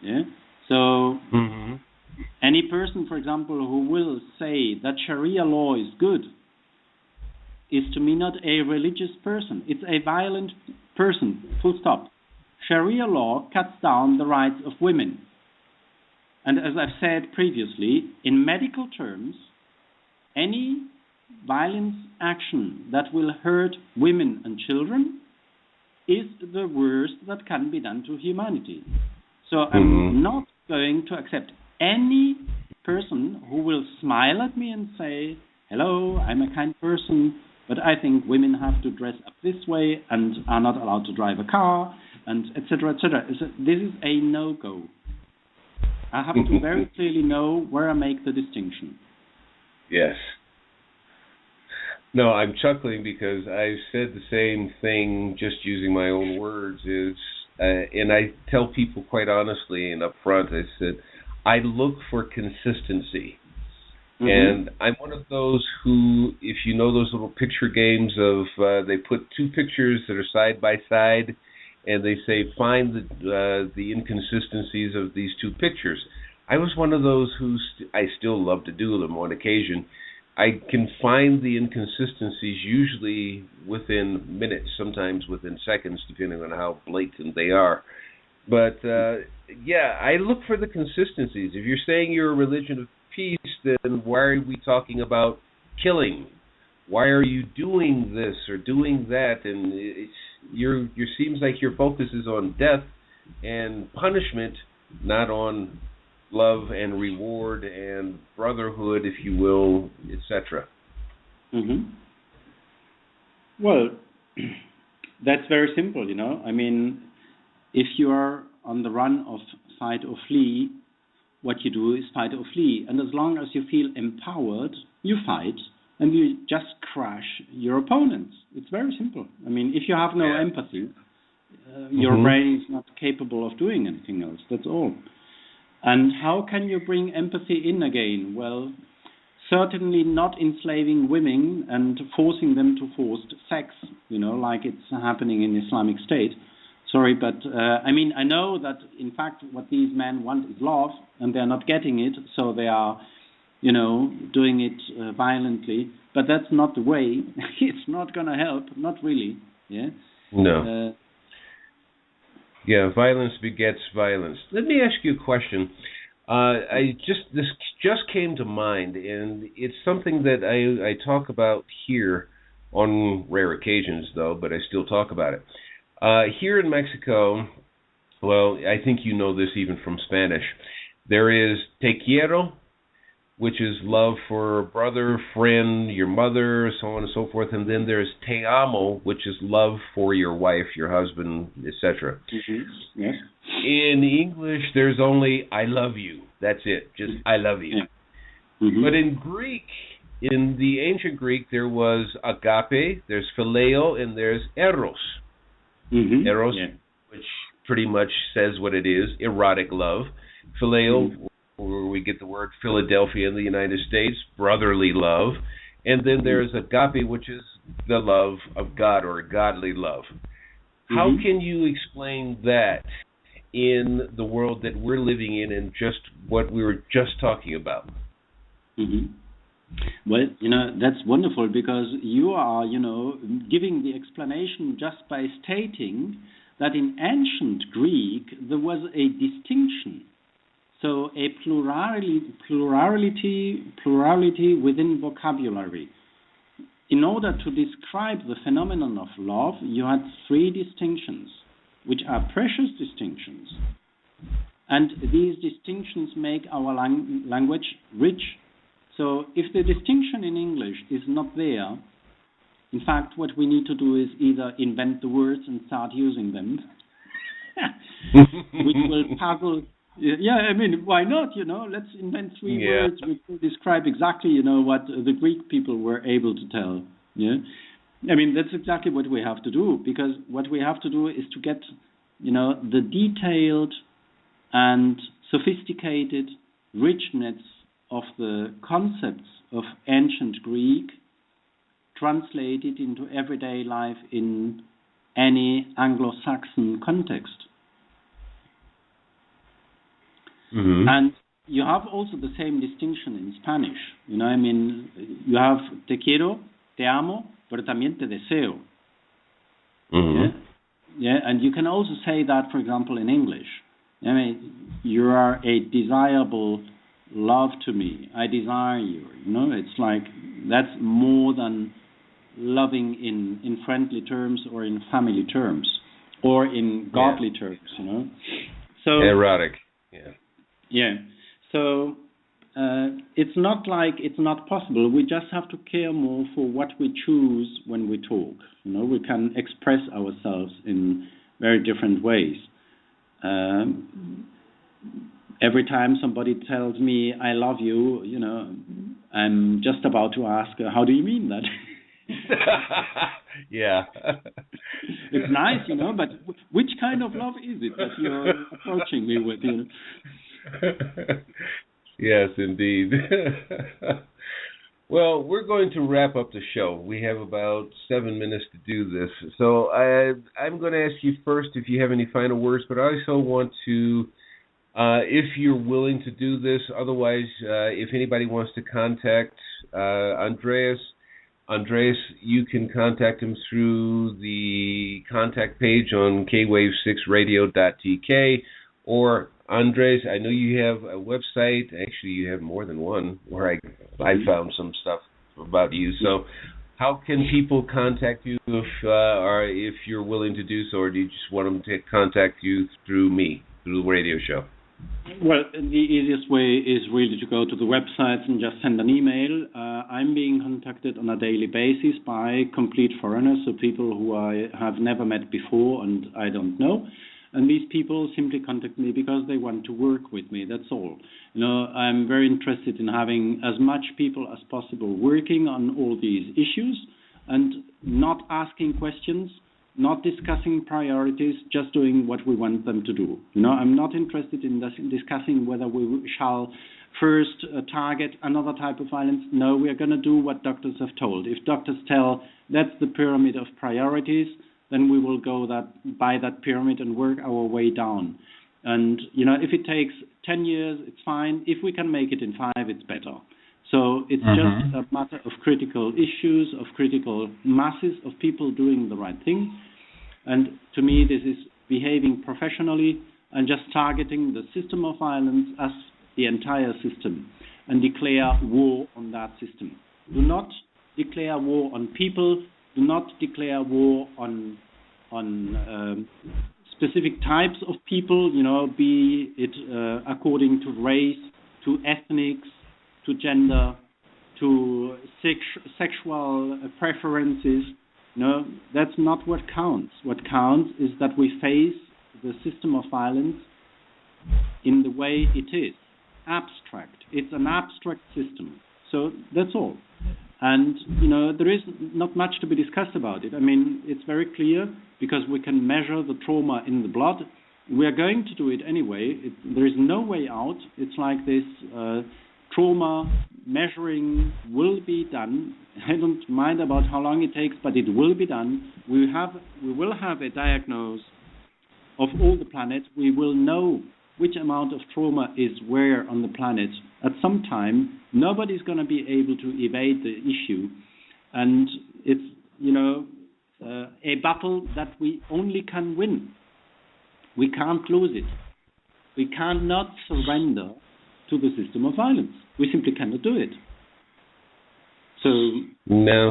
Yeah. So any person, for example, who will say that Sharia law is good is to me not a religious person. It's a violent person, full stop. Sharia law cuts down the rights of women. And as I've said previously, in medical terms, any violence action that will hurt women and children is the worst that can be done to humanity. So I'm not going to accept any person who will smile at me and say, hello, I'm a kind person, but I think women have to dress up this way and are not allowed to drive a car, and etc., etc. This is a no-go. I have to very clearly know where I make the distinction. Yes. No, I'm chuckling because I've said the same thing, just using my own words, and I tell people quite honestly and up front, I said, I look for consistency. And I'm one of those who, if you know those little picture games of, they put two pictures that are side by side, and they say, find the inconsistencies of these two pictures. I was one of those who, I still love to do them on occasion. I can find the inconsistencies usually within minutes, sometimes within seconds, depending on how blatant they are. But, yeah, I look for the consistencies. If you're saying you're a religion of peace, then why are we talking about killing? Why are you doing this or doing that? And it seems like your focus is on death and punishment, not on love and reward and brotherhood, if you will, etc. Well, that's very simple, you know. I mean, if you are on the run of fight or flee, what you do is fight or flee. And as long as you feel empowered, you fight, and you just crush your opponents. It's very simple. I mean, if you have no empathy, your brain is not capable of doing anything else. That's all. And how can you bring empathy in again? Well, certainly not enslaving women and forcing them to forced sex, you know, like it's happening in Islamic State. Sorry, but I mean, I know that in fact what these men want is love, and they're not getting it, so they are, you know, doing it violently. But that's not the way. It's not going to help, not really. Yeah. No. Yeah, violence begets violence. Let me ask you a question. This just came to mind, and it's something that I talk about here on rare occasions, though, but I still talk about it. Here in Mexico, well, I think you know this even from Spanish, there is te quiero, which is love for a brother, friend, your mother, so on and so forth, and then there's te amo, which is love for your wife, your husband, etc. Yes. In English, there's only I love you. That's it, just I love you. Yeah. But in Greek, in the ancient Greek, there was agape, there's phileo, and there's eros. Eros, which pretty much says what it is, erotic love. Phileo, where we get the word Philadelphia in the United States, brotherly love. And then there's agape, which is the love of God or godly love. How can you explain that in the world that we're living in and just what we were just talking about? Well, you know, that's wonderful because you are, you know, giving the explanation just by stating that in ancient Greek there was a distinction. So a plurality within vocabulary. In order to describe the phenomenon of love, you had three distinctions, which are precious distinctions. And these distinctions make our language rich. So if the distinction in English is not there, in fact, what we need to do is either invent the words and start using them, which will puzzle. Yeah, I mean, why not? You know, let's invent three words which will describe exactly, you know, what the Greek people were able to tell. Yeah, I mean, that's exactly what we have to do, because what we have to do is to get, you know, the detailed and sophisticated richness of the concepts of ancient Greek translated into everyday life in any Anglo-Saxon context. And you have also the same distinction in Spanish. You know, I mean, you have te quiero, te amo, pero también te deseo. Yeah? Yeah, and you can also say that, for example, in English. I mean, you are a desirable love to me. I desire you. You know, it's like that's more than loving in friendly terms or in family terms or in godly terms. You know, so erotic. Yeah. Yeah. So it's not like it's not possible. We just have to care more for what we choose when we talk. You know, we can express ourselves in very different ways. Every time somebody tells me I love you, you know, I'm just about to ask, how do you mean that? Yeah. It's nice, you know, but which kind of love is it that you're approaching me with, you know? Yes, indeed. Well, we're going to wrap up the show. We have about 7 minutes to do this. So I'm going to ask you first if you have any final words, but I also want to, if you're willing to do this, otherwise, if anybody wants to contact Andrés, you can contact him through the contact page on KWAVe6radio.tk, or Andrés, I know you have a website. Actually, you have more than one where I found some stuff about you. So how can people contact you if you're willing to do so, or do you just want them to contact you through me, through the radio show? Well, the easiest way is really to go to the website and just send an email. I'm being contacted on a daily basis by complete foreigners, so people who I have never met before and I don't know. And these people simply contact me because they want to work with me, that's all. You know, I'm very interested in having as much people as possible working on all these issues and not asking questions, not discussing priorities, just doing what we want them to do. You know, I'm not interested in discussing whether we shall first target another type of violence. No, we are going to do what doctors have told. If doctors tell that's the pyramid of priorities, then we will go by that pyramid and work our way down. And, you know, if it takes 10 years, it's fine. If we can make it in 5, it's better. So it's just a matter of critical issues, of critical masses of people doing the right thing. And to me, this is behaving professionally and just targeting the system of violence as the entire system and declare war on that system. Do not declare war on people. Do not declare war on specific types of people, you know, be it according to race, to ethnics, to gender, to sexual preferences. No, that's not what counts. What counts is that we face the system of violence in the way it is, abstract. It's an abstract system. So that's all. And, you know, there is not much to be discussed about it. I mean, it's very clear because we can measure the trauma in the blood. We are going to do it anyway. There is no way out. It's like this trauma measuring will be done. I don't mind about how long it takes, but it will be done. We will have a diagnosis of all the planets. We will know which amount of trauma is where on the planet at some time. Nobody's going to be able to evade the issue. And it's, you know, a battle that we only can win. We can't lose it. We cannot surrender to the system of violence. We simply cannot do it. So no,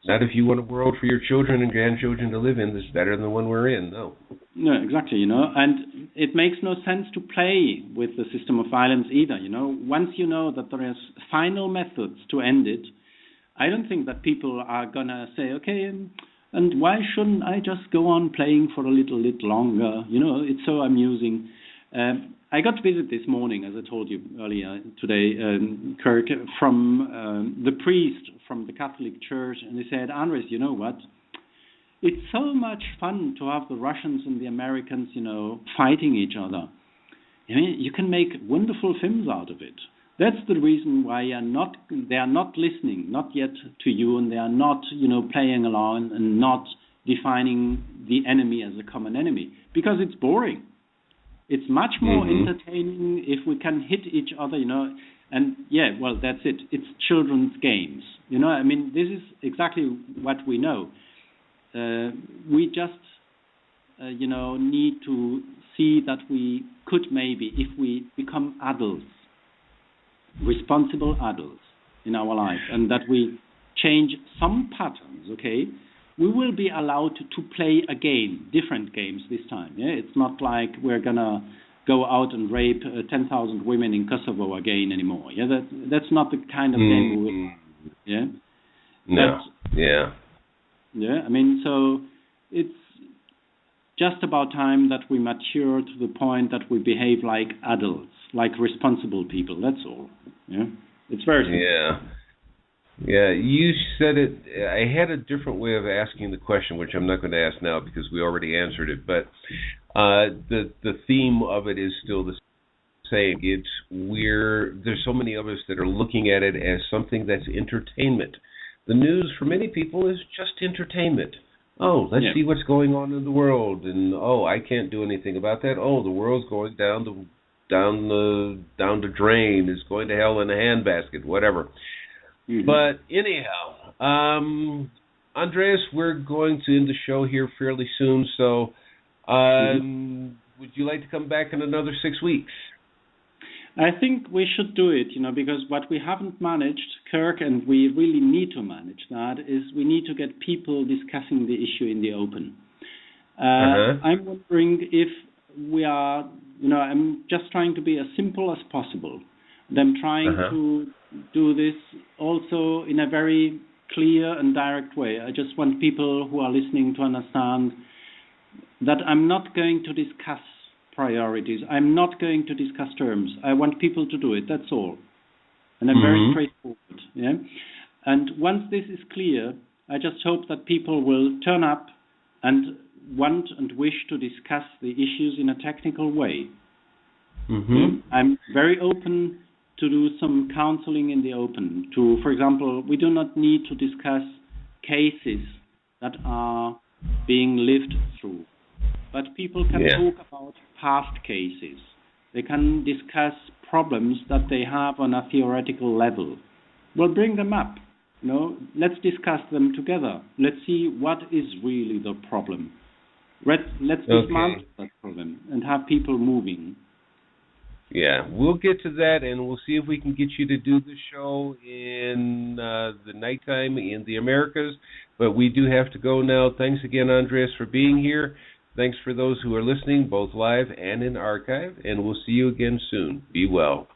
not if you want a world for your children and grandchildren to live in that's better than the one we're in. No. No, exactly. You know, and it makes no sense to play with the system of violence either. You know, once you know that there is final methods to end it, I don't think that people are gonna say, okay, and why shouldn't I just go on playing for a little longer? You know, it's so amusing. I got to visit this morning, as I told you earlier today, Kirk, from the priest from the Catholic Church, and he said, Andrés, you know what? It's so much fun to have the Russians and the Americans, you know, fighting each other. I mean, you can make wonderful films out of it. That's the reason why they are not listening, not yet to you, and they are not, you know, playing along and not defining the enemy as a common enemy, because it's boring. It's much more entertaining if we can hit each other, you know, and yeah, well, that's it. It's children's games, you know. I mean, this is exactly what we know. We just need to see that we could maybe, if we become adults, responsible adults in our life, and that we change some patterns, okay, we will be allowed to play again, different games this time. Yeah, it's not like we're gonna go out and rape 10,000 women in Kosovo again anymore. Yeah, that's not the kind of game we will. Yeah. No. Yeah. Yeah. I mean, so it's just about time that we mature to the point that we behave like adults, like responsible people. That's all. Yeah. It's very simple. Yeah. Yeah, you said it. I had a different way of asking the question, which I'm not going to ask now because we already answered it. But the theme of it is still the same. There's so many of us that are looking at it as something that's entertainment. The news for many people is just entertainment. Oh, let's see what's going on in the world, and I can't do anything about that. Oh, the world's going down the drain. It's going to hell in a handbasket. Whatever. Mm-hmm. But anyhow, Andrés, we're going to end the show here fairly soon. So, would you like to come back in another 6 weeks? I think we should do it, because what we haven't managed, Kirk, and we really need to manage that, is we need to get people discussing the issue in the open. I'm wondering if we are, I'm just trying to be as simple as possible. I'm trying to do this also in a very clear and direct way. I just want people who are listening to understand that I'm not going to discuss priorities. I'm not going to discuss terms. I want people to do it. That's all. And I'm very straightforward. Yeah. And once this is clear, I just hope that people will turn up and want and wish to discuss the issues in a technical way. I'm very open to do some counseling in the open. For example, we do not need to discuss cases that are being lived through, but people can talk about past cases. They can discuss problems that they have on a theoretical level. We'll bring them up. Let's discuss them together. Let's see what is really the problem. Let's dismantle that problem and have people moving. Yeah, we'll get to that, and we'll see if we can get you to do the show in the nighttime in the Americas. But we do have to go now. Thanks again, Andrés, for being here. Thanks for those who are listening, both live and in archive, and we'll see you again soon. Be well.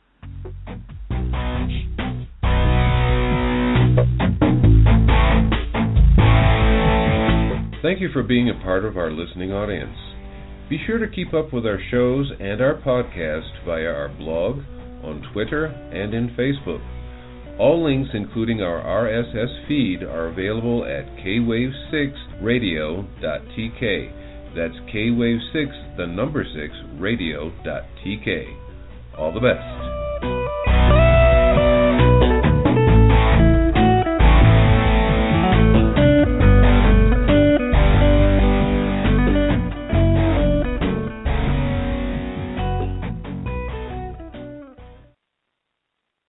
Thank you for being a part of our listening audience. Be sure to keep up with our shows and our podcast via our blog, on Twitter, and in Facebook. All links, including our RSS feed, are available at KWAVe6radio.tk. That's KWAVe6, the number 6, radio.tk. All the best.